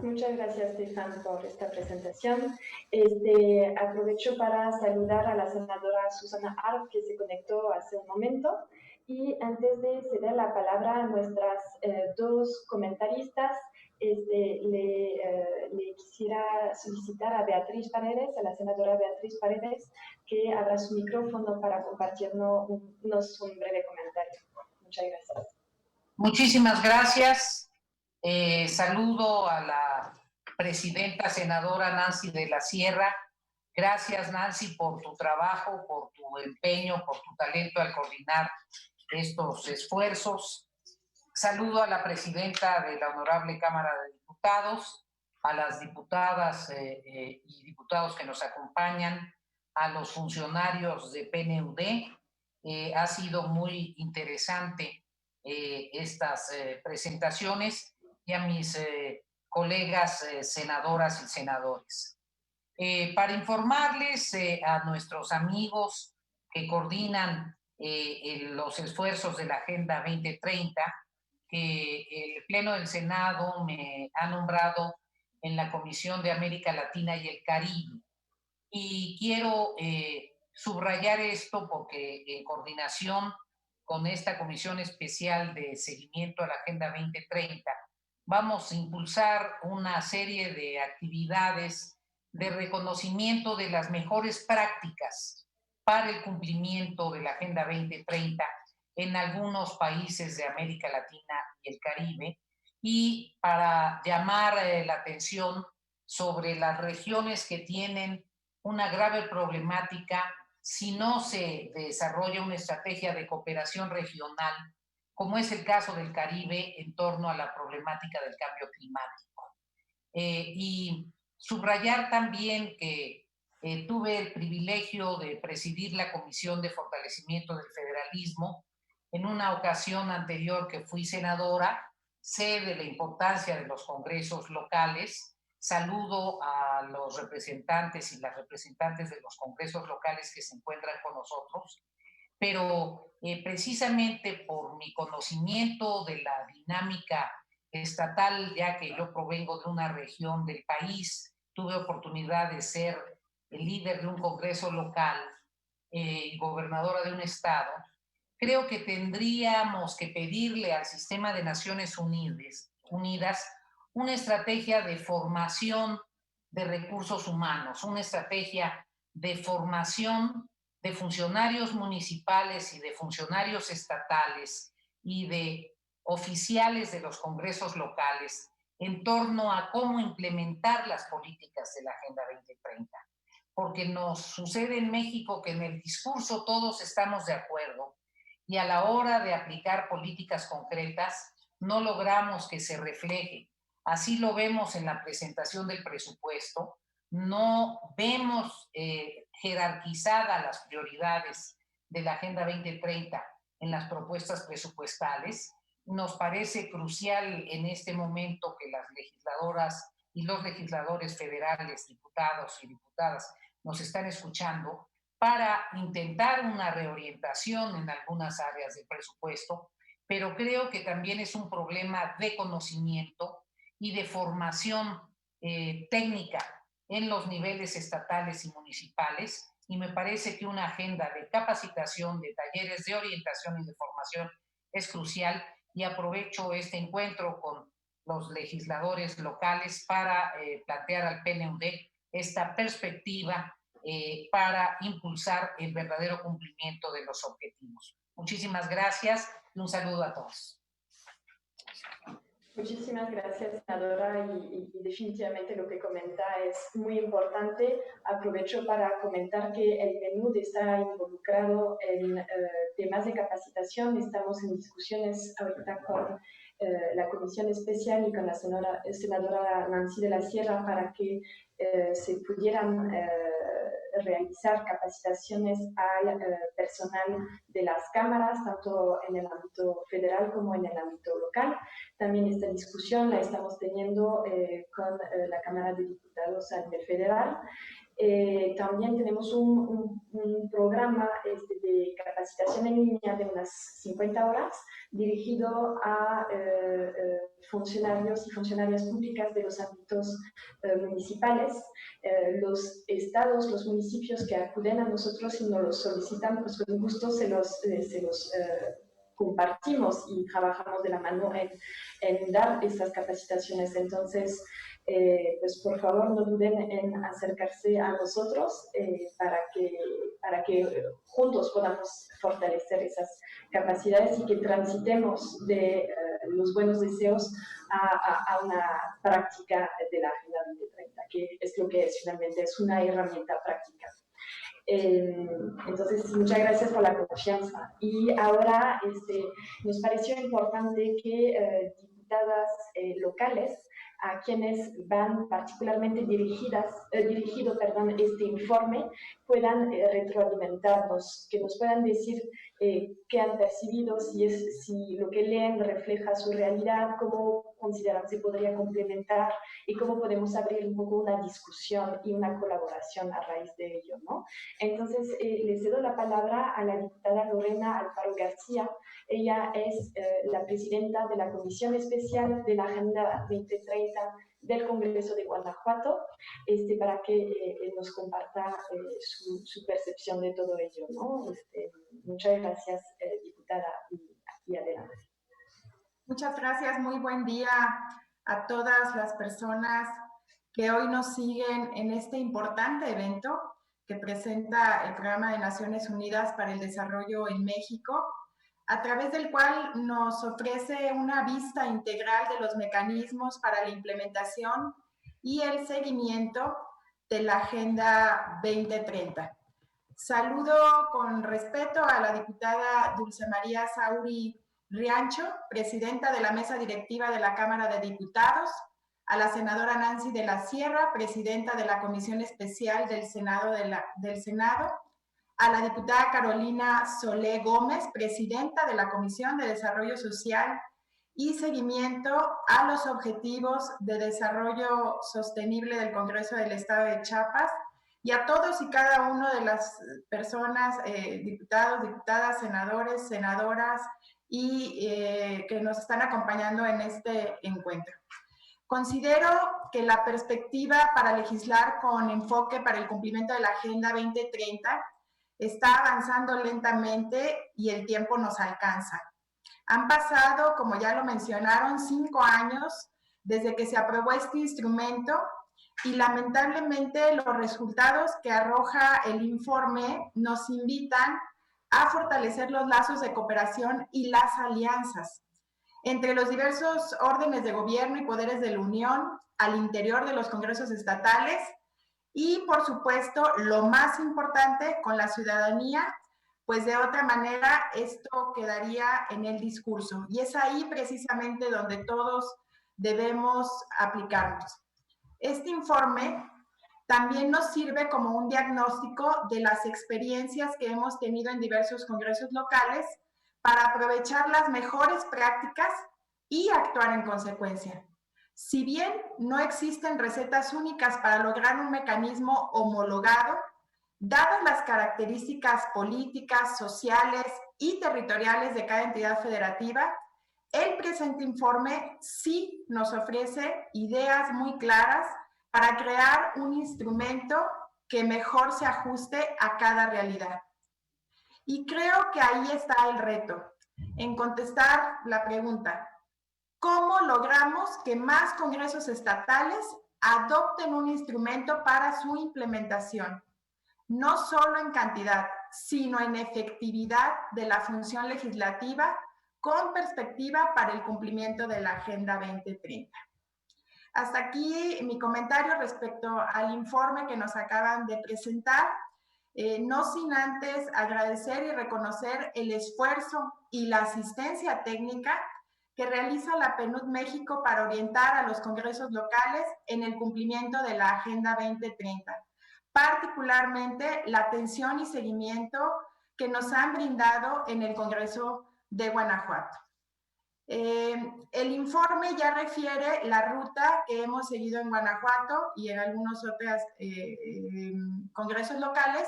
[SPEAKER 2] Muchas gracias, Stefan, por esta presentación. Aprovecho para saludar a la senadora Susana Arp, que se conectó hace un momento. Y antes de ceder la palabra a nuestras dos comentaristas, le quisiera solicitar a Beatriz Paredes, a la senadora Beatriz Paredes, que abra su micrófono para compartirnos un breve comentario. Muchas gracias.
[SPEAKER 5] Muchísimas gracias. Saludo a la presidenta senadora Nancy de la Sierra. Gracias, Nancy, por tu trabajo, por tu empeño, por tu talento al coordinar estos esfuerzos. Saludo a la presidenta de la Honorable Cámara de Diputados, a las diputadas y diputados que nos acompañan, a los funcionarios de PNUD. Ha sido muy interesante estas presentaciones y a mis colegas senadoras y senadores. Para informarles a nuestros amigos que coordinan los esfuerzos de la Agenda 2030, que el Pleno del Senado me ha nombrado en la Comisión de América Latina y el Caribe. Y quiero subrayar esto porque en coordinación con esta Comisión Especial de Seguimiento a la Agenda 2030, vamos a impulsar una serie de actividades de reconocimiento de las mejores prácticas para el cumplimiento de la Agenda 2030 en algunos países de América Latina y el Caribe, y para llamar la atención sobre las regiones que tienen una grave problemática si no se desarrolla una estrategia de cooperación regional, como es el caso del Caribe en torno a la problemática del cambio climático. Y subrayar también que tuve el privilegio de presidir la Comisión de Fortalecimiento del Federalismo. En una ocasión anterior que fui senadora, sé de la importancia de los congresos locales. Saludo a los representantes y las representantes de los congresos locales que se encuentran con nosotros, pero precisamente por mi conocimiento de la dinámica estatal, ya que yo provengo de una región del país, tuve oportunidad de ser el líder de un congreso local y gobernadora de un estado. Creo que tendríamos que pedirle al sistema de Naciones Unidas una estrategia de formación de recursos humanos, una estrategia de formación de funcionarios municipales y de funcionarios estatales y de oficiales de los congresos locales en torno a cómo implementar las políticas de la Agenda 2030. Porque nos sucede en México que en el discurso todos estamos de acuerdo y a la hora de aplicar políticas concretas no logramos que se refleje. Así lo vemos en la presentación del presupuesto. No vemos jerarquizadas las prioridades de la Agenda 2030 en las propuestas presupuestales. Nos parece crucial en este momento que las legisladoras y los legisladores federales, diputados y diputadas, nos están escuchando para intentar una reorientación en algunas áreas del presupuesto, pero creo que también es un problema de conocimiento y de formación técnica en los niveles estatales y municipales, y me parece que una agenda de capacitación, de talleres de orientación y de formación es crucial, y aprovecho este encuentro con los legisladores locales para plantear al PNUD esta perspectiva para impulsar el verdadero cumplimiento de los objetivos. Muchísimas gracias y un saludo a todos.
[SPEAKER 2] Muchísimas gracias, senadora, y definitivamente lo que comenta es muy importante. Aprovecho para comentar que el PNUD está involucrado en temas de capacitación. Estamos en discusiones ahorita con la Comisión Especial y con la senadora Nancy de la Sierra para que se pudieran realizar capacitaciones al personal de las cámaras, tanto en el ámbito federal como en el ámbito local. También esta discusión la estamos teniendo con la Cámara de Diputados a nivel federal. También tenemos un programa de capacitación en línea de unas 50 horas dirigido a funcionarios y funcionarias públicas de los ámbitos municipales. Los estados, los municipios que acuden a nosotros y nos los solicitan, pues con gusto se los compartimos y trabajamos de la mano en dar estas capacitaciones. Entonces, pues por favor no duden en acercarse a nosotros para que juntos podamos fortalecer esas capacidades y que transitemos de los buenos deseos a una práctica de la Agenda 2030, que es lo que es finalmente, es una herramienta práctica. Entonces, muchas gracias por la confianza. Y ahora nos pareció importante que diputadas locales, a quienes van particularmente dirigido este informe, puedan retroalimentarnos, que nos puedan decir qué han percibido, si lo que leen refleja su realidad, cómo consideran se podría complementar y cómo podemos abrir un poco una discusión y una colaboración a raíz de ello, ¿no? Entonces, le cedo la palabra a la diputada Lorena Alfaro García. Ella es la presidenta de la Comisión Especial de la Agenda 2030 del Congreso de Guanajuato, para que nos comparta su percepción de todo ello, ¿no? Muchas gracias, diputada, y adelante.
[SPEAKER 6] Muchas gracias, muy buen día a todas las personas que hoy nos siguen en este importante evento que presenta el Programa de Naciones Unidas para el Desarrollo en México, a través del cual nos ofrece una vista integral de los mecanismos para la implementación y el seguimiento de la Agenda 2030. Saludo con respeto a la diputada Dulce María Sauri Riancho, presidenta de la mesa directiva de la Cámara de Diputados, a la senadora Nancy de la Sierra, presidenta de la Comisión Especial del Senado, a la diputada Carolina Solé Gómez, presidenta de la Comisión de Desarrollo Social y Seguimiento a los Objetivos de Desarrollo Sostenible del Congreso del Estado de Chiapas, y a todos y cada uno de las personas, diputados, diputadas, senadores, senadoras, y que nos están acompañando en este encuentro. Considero que la perspectiva para legislar con enfoque para el cumplimiento de la Agenda 2030 está avanzando lentamente y el tiempo nos alcanza. Han pasado, como ya lo mencionaron, 5 años desde que se aprobó este instrumento y lamentablemente los resultados que arroja el informe nos invitan a fortalecer los lazos de cooperación y las alianzas entre los diversos órdenes de gobierno y poderes de la Unión, al interior de los congresos estatales y, por supuesto, lo más importante, con la ciudadanía, pues de otra manera esto quedaría en el discurso. Y es ahí precisamente donde todos debemos aplicarnos. Este informe también nos sirve como un diagnóstico de las experiencias que hemos tenido en diversos congresos locales para aprovechar las mejores prácticas y actuar en consecuencia. Si bien no existen recetas únicas para lograr un mecanismo homologado, dadas las características políticas, sociales y territoriales de cada entidad federativa, el presente informe sí nos ofrece ideas muy claras para crear un instrumento que mejor se ajuste a cada realidad. Y creo que ahí está el reto, en contestar la pregunta, ¿cómo logramos que más congresos estatales adopten un instrumento para su implementación? No solo en cantidad, sino en efectividad de la función legislativa con perspectiva para el cumplimiento de la Agenda 2030. Hasta aquí mi comentario respecto al informe que nos acaban de presentar. No sin antes agradecer y reconocer el esfuerzo y la asistencia técnica que realiza la PNUD México para orientar a los congresos locales en el cumplimiento de la Agenda 2030, particularmente la atención y seguimiento que nos han brindado en el Congreso de Guanajuato. El informe ya refiere la ruta que hemos seguido en Guanajuato y en algunos otros congresos locales.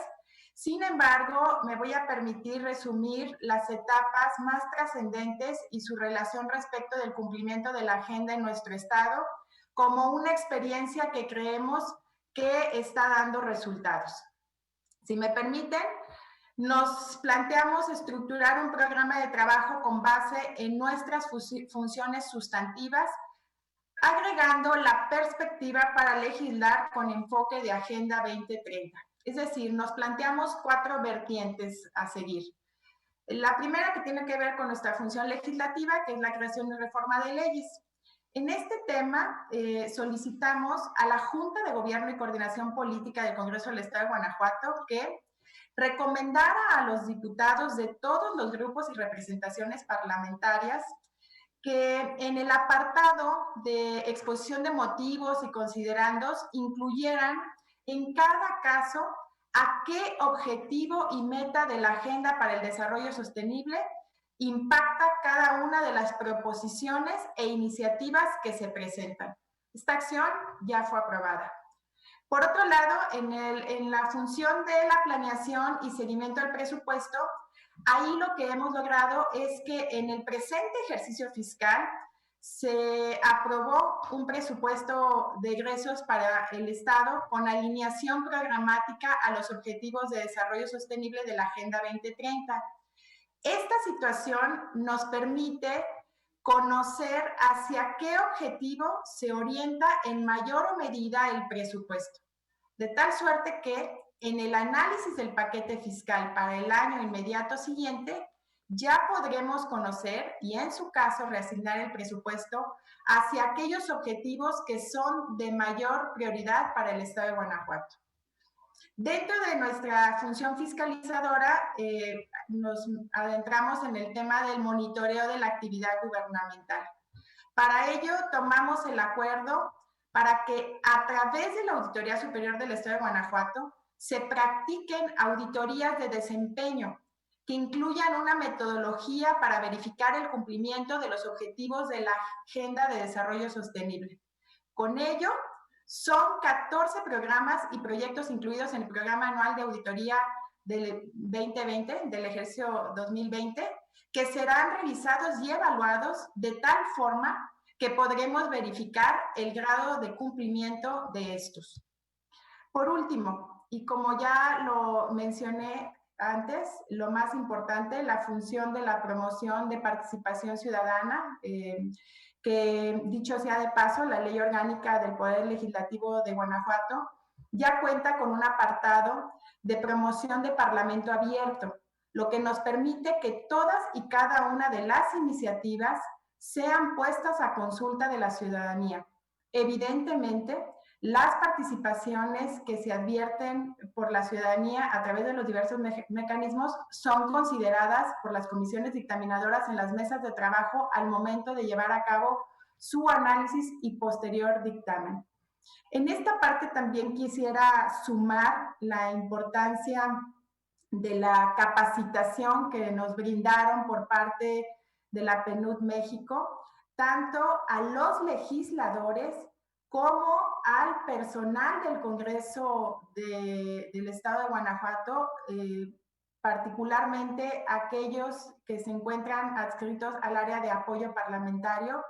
[SPEAKER 6] Sin embargo, me voy a permitir resumir las etapas más trascendentes y su relación respecto del cumplimiento de la agenda en nuestro estado como una experiencia que creemos que está dando resultados. Si me permiten, nos planteamos estructurar un programa de trabajo con base en nuestras funciones sustantivas, agregando la perspectiva para legislar con enfoque de Agenda 2030. Es decir, nos planteamos 4 vertientes a seguir. La primera, que tiene que ver con nuestra función legislativa, que es la creación y reforma de leyes. En este tema solicitamos a la Junta de Gobierno y Coordinación Política del Congreso del Estado de Guanajuato que recomendara a los diputados de todos los grupos y representaciones parlamentarias que en el apartado de exposición de motivos y considerandos incluyeran en cada caso a qué objetivo y meta de la Agenda para el Desarrollo Sostenible impacta cada una de las proposiciones e iniciativas que se presentan. Esta acción ya fue aprobada. Por otro lado, en la función de la planeación y seguimiento del presupuesto, ahí lo que hemos logrado es que en el presente ejercicio fiscal se aprobó un presupuesto de egresos para el Estado con alineación programática a los objetivos de desarrollo sostenible de la Agenda 2030. Esta situación nos permite conocer hacia qué objetivo se orienta en mayor medida el presupuesto, de tal suerte que en el análisis del paquete fiscal para el año inmediato siguiente ya podremos conocer y en su caso reasignar el presupuesto hacia aquellos objetivos que son de mayor prioridad para el Estado de Guanajuato. Dentro de nuestra función fiscalizadora, nos adentramos en el tema del monitoreo de la actividad gubernamental. Para ello, tomamos el acuerdo para que a través de la Auditoría Superior del Estado de Guanajuato se practiquen auditorías de desempeño que incluyan una metodología para verificar el cumplimiento de los objetivos de la Agenda de Desarrollo Sostenible. Con ello, son 14 programas y proyectos incluidos en el Programa Anual de Auditoría del 2020, del ejercicio 2020, que serán revisados y evaluados de tal forma que podremos verificar el grado de cumplimiento de estos. Por último, y como ya lo mencioné antes, lo más importante, la función de la promoción de participación ciudadana, que dicho sea de paso, la Ley Orgánica del Poder Legislativo de Guanajuato ya cuenta con un apartado de promoción de Parlamento abierto, lo que nos permite que todas y cada una de las iniciativas sean puestas a consulta de la ciudadanía. Evidentemente, las participaciones que se advierten por la ciudadanía a través de los diversos mecanismos son consideradas por las comisiones dictaminadoras en las mesas de trabajo al momento de llevar a cabo su análisis y posterior dictamen. En esta parte también quisiera sumar la importancia de la capacitación que nos brindaron por parte de la PNUD México, tanto a los legisladores como al personal del Congreso del Estado de Guanajuato, particularmente aquellos que se encuentran adscritos al área de apoyo parlamentario,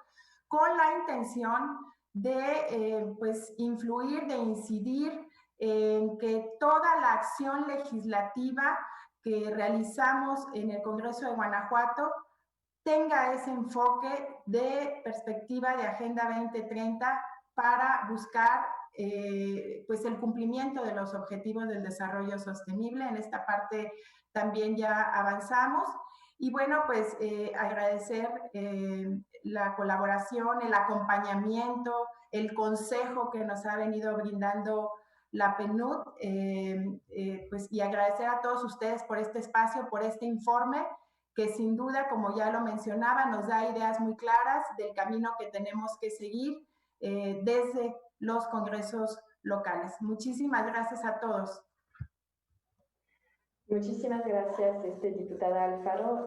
[SPEAKER 6] con la intención de pues, influir, de incidir en que toda la acción legislativa que realizamos en el Congreso de Guanajuato tenga ese enfoque de perspectiva de Agenda 2030 para buscar pues el cumplimiento de los objetivos del desarrollo sostenible. En esta parte también ya avanzamos. Y bueno, pues agradecer la colaboración, el acompañamiento, el consejo que nos ha venido brindando la PNUD, pues, y agradecer a todos ustedes por este espacio, por este informe, que sin duda, como ya lo mencionaba, nos da ideas muy claras del camino que tenemos que seguir desde los congresos locales. Muchísimas gracias a todos.
[SPEAKER 2] Muchísimas gracias, diputada Alfaro.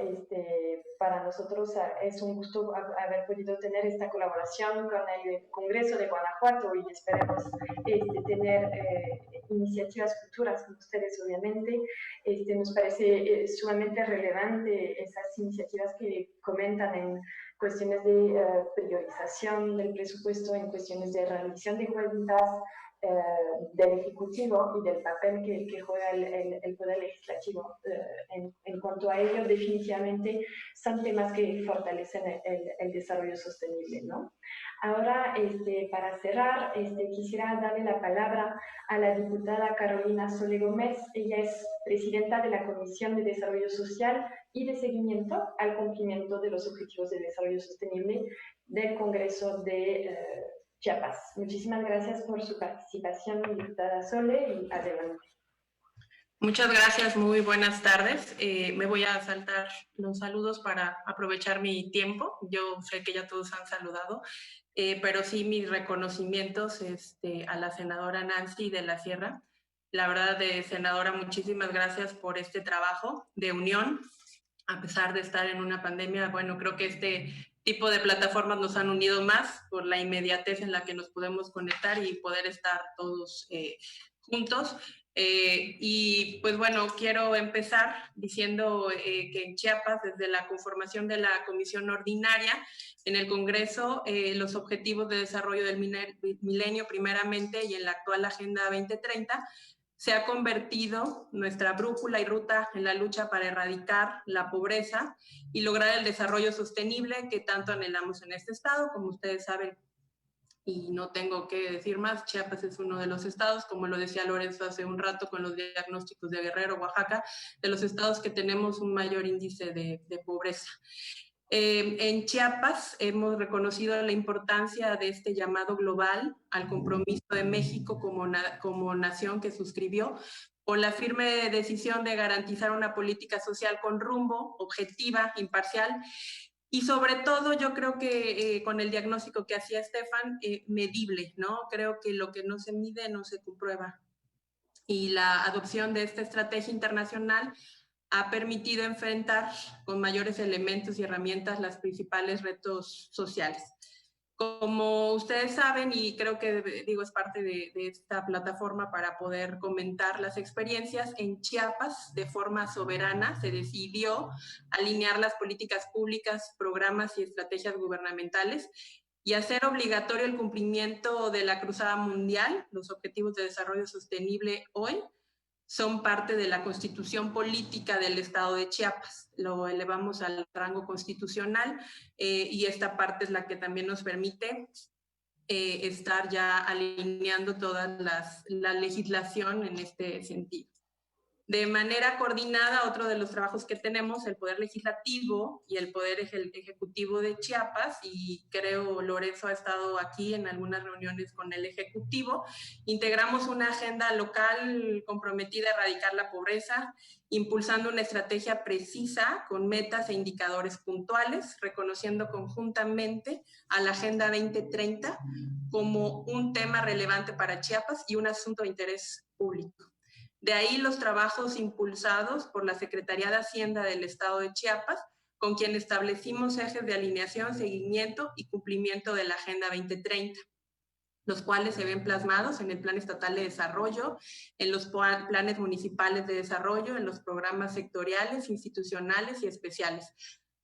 [SPEAKER 2] Para nosotros es un gusto haber podido tener esta colaboración con el Congreso de Guanajuato y esperemos tener iniciativas futuras con ustedes, obviamente. Nos parece sumamente relevante esas iniciativas que comentan en cuestiones de priorización del presupuesto, en cuestiones de rendición de cuentas, del Ejecutivo y del papel que juega el Poder Legislativo. En cuanto a ello, definitivamente son temas que fortalecen el desarrollo sostenible, ¿no? Ahora, para cerrar, quisiera darle la palabra a la diputada Carolina Sole Gómez. Ella es presidenta de la Comisión de Desarrollo Social y de Seguimiento al Cumplimiento de los Objetivos de Desarrollo Sostenible del Congreso de Chiapas. Muchísimas gracias por su participación, diputada Sole, y adelante.
[SPEAKER 7] Muchas gracias, muy buenas tardes. Me voy a saltar los saludos para aprovechar mi tiempo. Yo sé que ya todos han saludado, pero sí mis reconocimientos a la senadora Nancy de la Sierra. La verdad, senadora, muchísimas gracias por este trabajo de unión. A pesar de estar en una pandemia, bueno, creo que este tipo de plataformas nos han unido más por la inmediatez en la que nos podemos conectar y poder estar todos juntos. Y pues bueno, quiero empezar diciendo que en Chiapas, desde la conformación de la Comisión Ordinaria en el Congreso, los Objetivos de Desarrollo del Milenio primeramente y en la actual Agenda 2030, se ha convertido nuestra brújula y ruta en la lucha para erradicar la pobreza y lograr el desarrollo sostenible que tanto anhelamos en este estado. Como ustedes saben, y no tengo que decir más, Chiapas es uno de los estados, como lo decía Lorenzo hace un rato con los diagnósticos de Guerrero, Oaxaca, de los estados que tenemos un mayor índice de pobreza. En Chiapas hemos reconocido la importancia de este llamado global al compromiso de México como nación que suscribió, con la firme decisión de garantizar una política social con rumbo, objetiva, imparcial, y sobre todo yo creo que con el diagnóstico que hacía Estefan, medible, ¿no? Creo que lo que no se mide no se comprueba. Y la adopción de esta estrategia internacional ha permitido enfrentar con mayores elementos y herramientas los principales retos sociales. Como ustedes saben, y creo que digo es parte de esta plataforma para poder comentar las experiencias, en Chiapas de forma soberana se decidió alinear las políticas públicas, programas y estrategias gubernamentales y hacer obligatorio el cumplimiento de la Cruzada Mundial, los Objetivos de Desarrollo Sostenible hoy, son parte de la constitución política del estado de Chiapas. Lo elevamos al rango constitucional y esta parte es la que también nos permite estar ya alineando toda la legislación en este sentido. De manera coordinada, otro de los trabajos que tenemos, el Poder Legislativo y el Poder Ejecutivo de Chiapas, y creo Lorenzo ha estado aquí en algunas reuniones con el Ejecutivo, integramos una agenda local comprometida a erradicar la pobreza, impulsando una estrategia precisa con metas e indicadores puntuales, reconociendo conjuntamente a la Agenda 2030 como un tema relevante para Chiapas y un asunto de interés público. De ahí los trabajos impulsados por la Secretaría de Hacienda del Estado de Chiapas, con quien establecimos ejes de alineación, seguimiento y cumplimiento de la Agenda 2030, los cuales se ven plasmados en el Plan Estatal de Desarrollo, en los planes municipales de desarrollo, en los programas sectoriales, institucionales y especiales.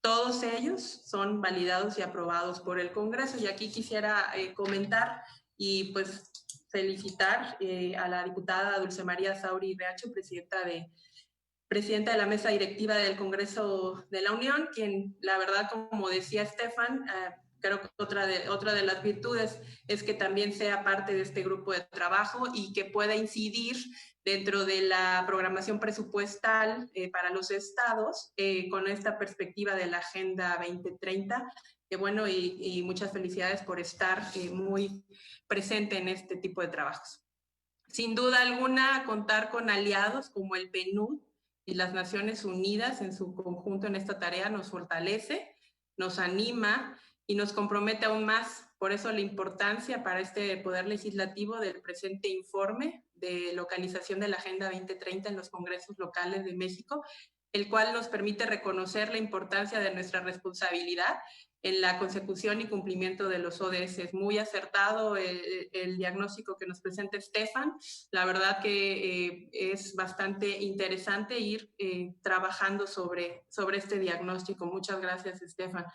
[SPEAKER 7] Todos ellos son validados y aprobados por el Congreso. Y aquí quisiera comentar y pues felicitar a la diputada Dulce María Sauri Reacho, presidenta de la mesa directiva del Congreso de la Unión, quien la verdad, como decía Estefan, creo que otra de las virtudes es que también sea parte de este grupo de trabajo y que pueda incidir dentro de la programación presupuestal para los estados con esta perspectiva de la Agenda 2030. Bueno, y muchas felicidades por estar muy presente en este tipo de trabajos. Sin duda alguna, contar con aliados como el PNUD y las Naciones Unidas en su conjunto en esta tarea nos fortalece, nos anima y nos compromete aún más. Por eso la importancia para este Poder Legislativo del presente informe de localización de la Agenda 2030 en los congresos locales de México, el cual nos permite reconocer la importancia de nuestra responsabilidad en la consecución y cumplimiento de los ODS. Es muy acertado el diagnóstico que nos presenta Estefan. La verdad que es bastante interesante ir trabajando sobre este diagnóstico. Muchas gracias, Estefan.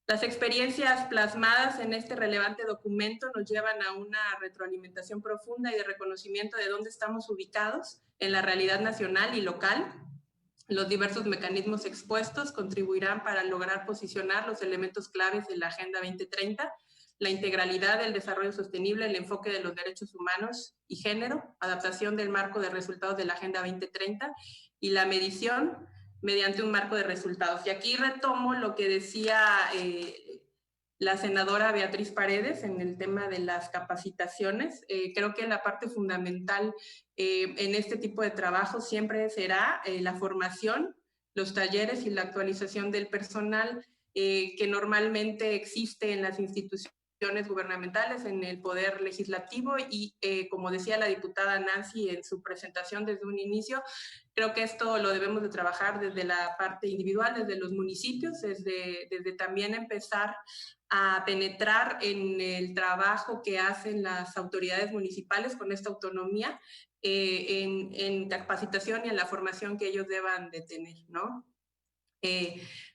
[SPEAKER 7] Las experiencias plasmadas en este relevante documento nos llevan a una retroalimentación profunda y de reconocimiento de dónde estamos ubicados en la realidad nacional y local. Los diversos mecanismos expuestos contribuirán para lograr posicionar los elementos claves de la Agenda 2030, la integralidad del desarrollo sostenible, el enfoque de los derechos humanos y género, adaptación del marco de resultados de la Agenda 2030 y la medición mediante un marco de resultados. Y aquí retomo lo que decía la senadora Beatriz Paredes en el tema de las capacitaciones. Creo que la parte fundamental en este tipo de trabajo siempre será la formación, los talleres y la actualización del personal que normalmente existe en las instituciones gubernamentales, en el Poder Legislativo y como decía la diputada Nancy en su presentación desde un inicio, creo que esto lo debemos de trabajar desde la parte individual, desde los municipios, desde también empezar a penetrar en el trabajo que hacen las autoridades municipales con esta autonomía en capacitación y en la formación que ellos deban de tener, ¿no?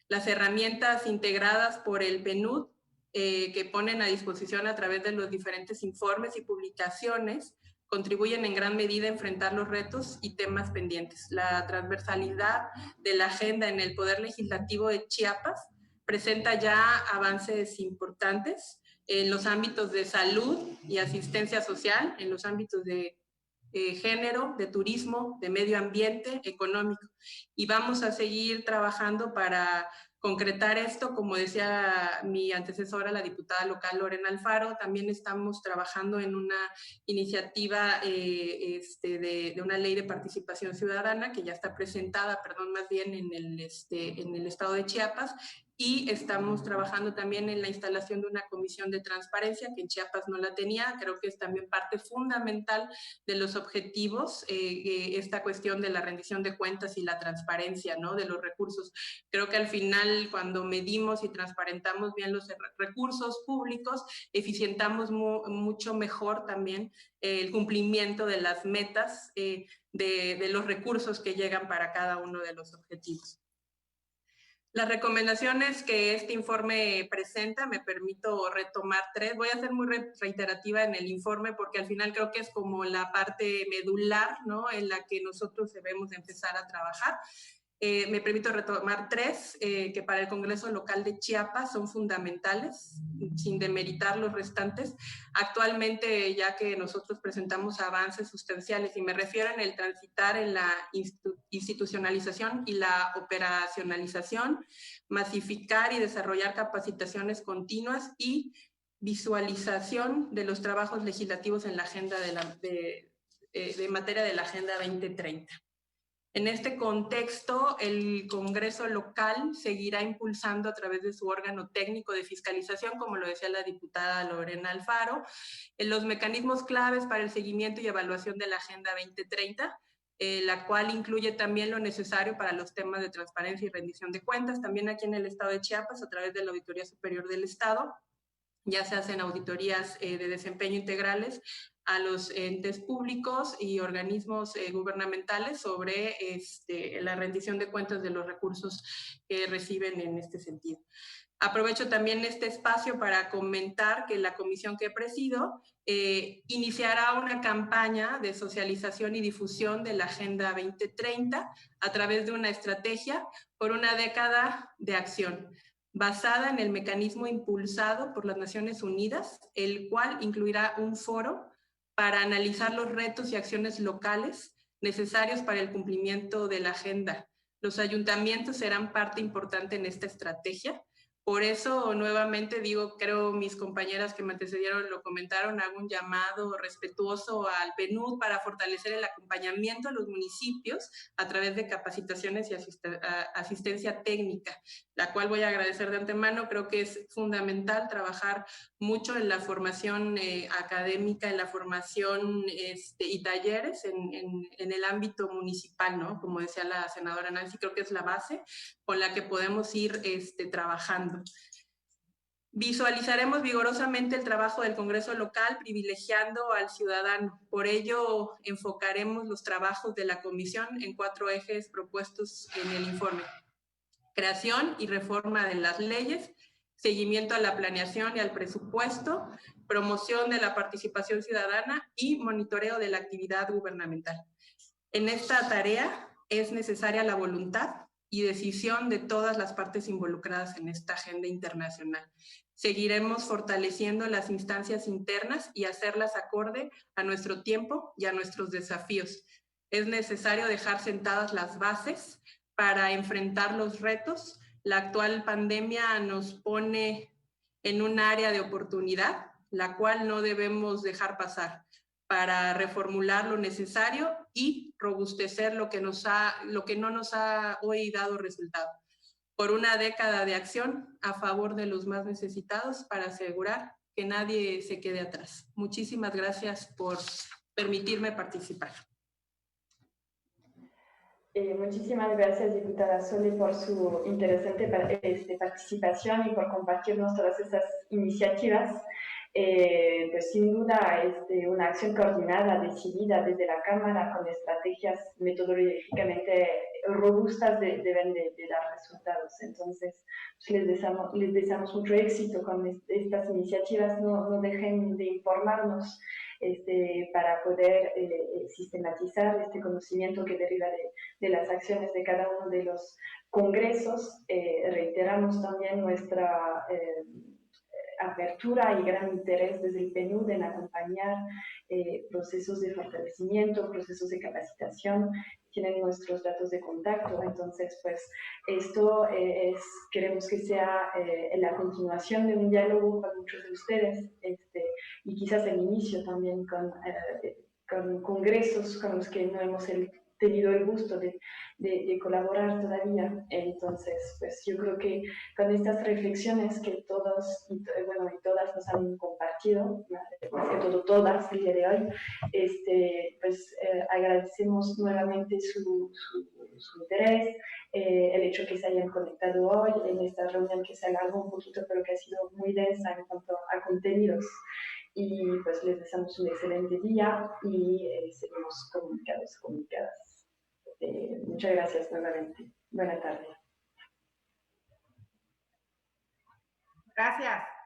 [SPEAKER 7] Las herramientas integradas por el PNUD que ponen a disposición a través de los diferentes informes y publicaciones contribuyen en gran medida a enfrentar los retos y temas pendientes. La transversalidad de la agenda en el Poder Legislativo de Chiapas presenta ya avances importantes en los ámbitos de salud y asistencia social, en los ámbitos de género, de turismo, de medio ambiente, económico. Y vamos a seguir trabajando para concretar esto, como decía mi antecesora, la diputada local Lorena Alfaro. También estamos trabajando en una iniciativa de una ley de participación ciudadana que ya está presentada, más bien en el estado de Chiapas, y estamos trabajando también en la instalación de una comisión de transparencia que en Chiapas no la tenía. Creo que es también parte fundamental de los objetivos, esta cuestión de la rendición de cuentas y la transparencia, ¿no?, de los recursos. Creo que al final, cuando medimos y transparentamos bien los recursos públicos, eficientamos mucho mejor también el cumplimiento de las metas de los recursos que llegan para cada uno de los objetivos. Las recomendaciones que este informe presenta, me permito retomar 3. Voy a ser muy reiterativa en el informe porque al final creo que es como la parte medular, ¿no?, en la que nosotros debemos de empezar a trabajar. Me permito retomar 3 que para el Congreso Local de Chiapas son fundamentales, sin demeritar los restantes. Actualmente, ya que nosotros presentamos avances sustanciales, y me refiero en el transitar en la institucionalización y la operacionalización, masificar y desarrollar capacitaciones continuas y visualización de los trabajos legislativos en la agenda de materia de la Agenda 2030. En este contexto, el Congreso local seguirá impulsando a través de su órgano técnico de fiscalización, como lo decía la diputada Lorena Alfaro, los mecanismos claves para el seguimiento y evaluación de la Agenda 2030, la cual incluye también lo necesario para los temas de transparencia y rendición de cuentas. También aquí en el estado de Chiapas, a través de la Auditoría Superior del Estado, ya se hacen auditorías de desempeño integrales a los entes públicos y organismos gubernamentales sobre la rendición de cuentas de los recursos que reciben en este sentido. Aprovecho también este espacio para comentar que la comisión que presido iniciará una campaña de socialización y difusión de la Agenda 2030 a través de una estrategia por una década de acción, basada en el mecanismo impulsado por las Naciones Unidas, el cual incluirá un foro para analizar los retos y acciones locales necesarios para el cumplimiento de la agenda. Los ayuntamientos serán parte importante en esta estrategia. Por eso, nuevamente digo, creo mis compañeras que me antecedieron lo comentaron, hago un llamado respetuoso al PNUD para fortalecer el acompañamiento a los municipios a través de capacitaciones y asistencia técnica, la cual voy a agradecer de antemano. Creo que es fundamental trabajar mucho en la formación académica, en la formación y talleres en el ámbito municipal, ¿no? Como decía la senadora Nancy, creo que es la base con la que podemos ir trabajando. Visualizaremos vigorosamente el trabajo del Congreso local, privilegiando al ciudadano. Por ello, enfocaremos los trabajos de la comisión en 4 ejes propuestos en el informe: creación y reforma de las leyes, seguimiento a la planeación y al presupuesto, promoción de la participación ciudadana y monitoreo de la actividad gubernamental. En esta tarea es necesaria la voluntad y decisión de todas las partes involucradas en esta agenda internacional. Seguiremos fortaleciendo las instancias internas y hacerlas acorde a nuestro tiempo y a nuestros desafíos. Es necesario dejar sentadas las bases para enfrentar los retos. La actual pandemia nos pone en un área de oportunidad, la cual no debemos dejar pasar, para reformular lo necesario y robustecer lo que no nos ha hoy dado resultado. Por una década de acción a favor de los más necesitados para asegurar que nadie se quede atrás. Muchísimas gracias por permitirme participar.
[SPEAKER 2] Muchísimas gracias, diputada Sole, por su interesante participación y por compartirnos todas estas iniciativas. Pues sin duda una acción coordinada, decidida desde la Cámara, con estrategias metodológicamente robustas deben de dar resultados. Entonces, pues les deseamos mucho éxito con estas iniciativas. No dejen de informarnos para poder sistematizar este conocimiento que deriva de las acciones de cada uno de los congresos. Reiteramos también nuestra apertura y gran interés desde el PNUD en acompañar procesos de fortalecimiento, procesos de capacitación. Tienen nuestros datos de contacto, entonces pues esto queremos que sea la continuación de un diálogo con muchos de ustedes y quizás el inicio también con congresos con los que no hemos tenido el gusto de colaborar todavía. Entonces, pues yo creo que con estas reflexiones que todos y todas nos han compartido, más que todo todas el día de hoy, pues agradecemos nuevamente su interés, el hecho que se hayan conectado hoy en esta reunión que se alargó un poquito, pero que ha sido muy densa en cuanto a contenidos. Y pues les deseamos un excelente día y seguimos comunicadas. Muchas gracias nuevamente. Buena tarde.
[SPEAKER 6] Gracias.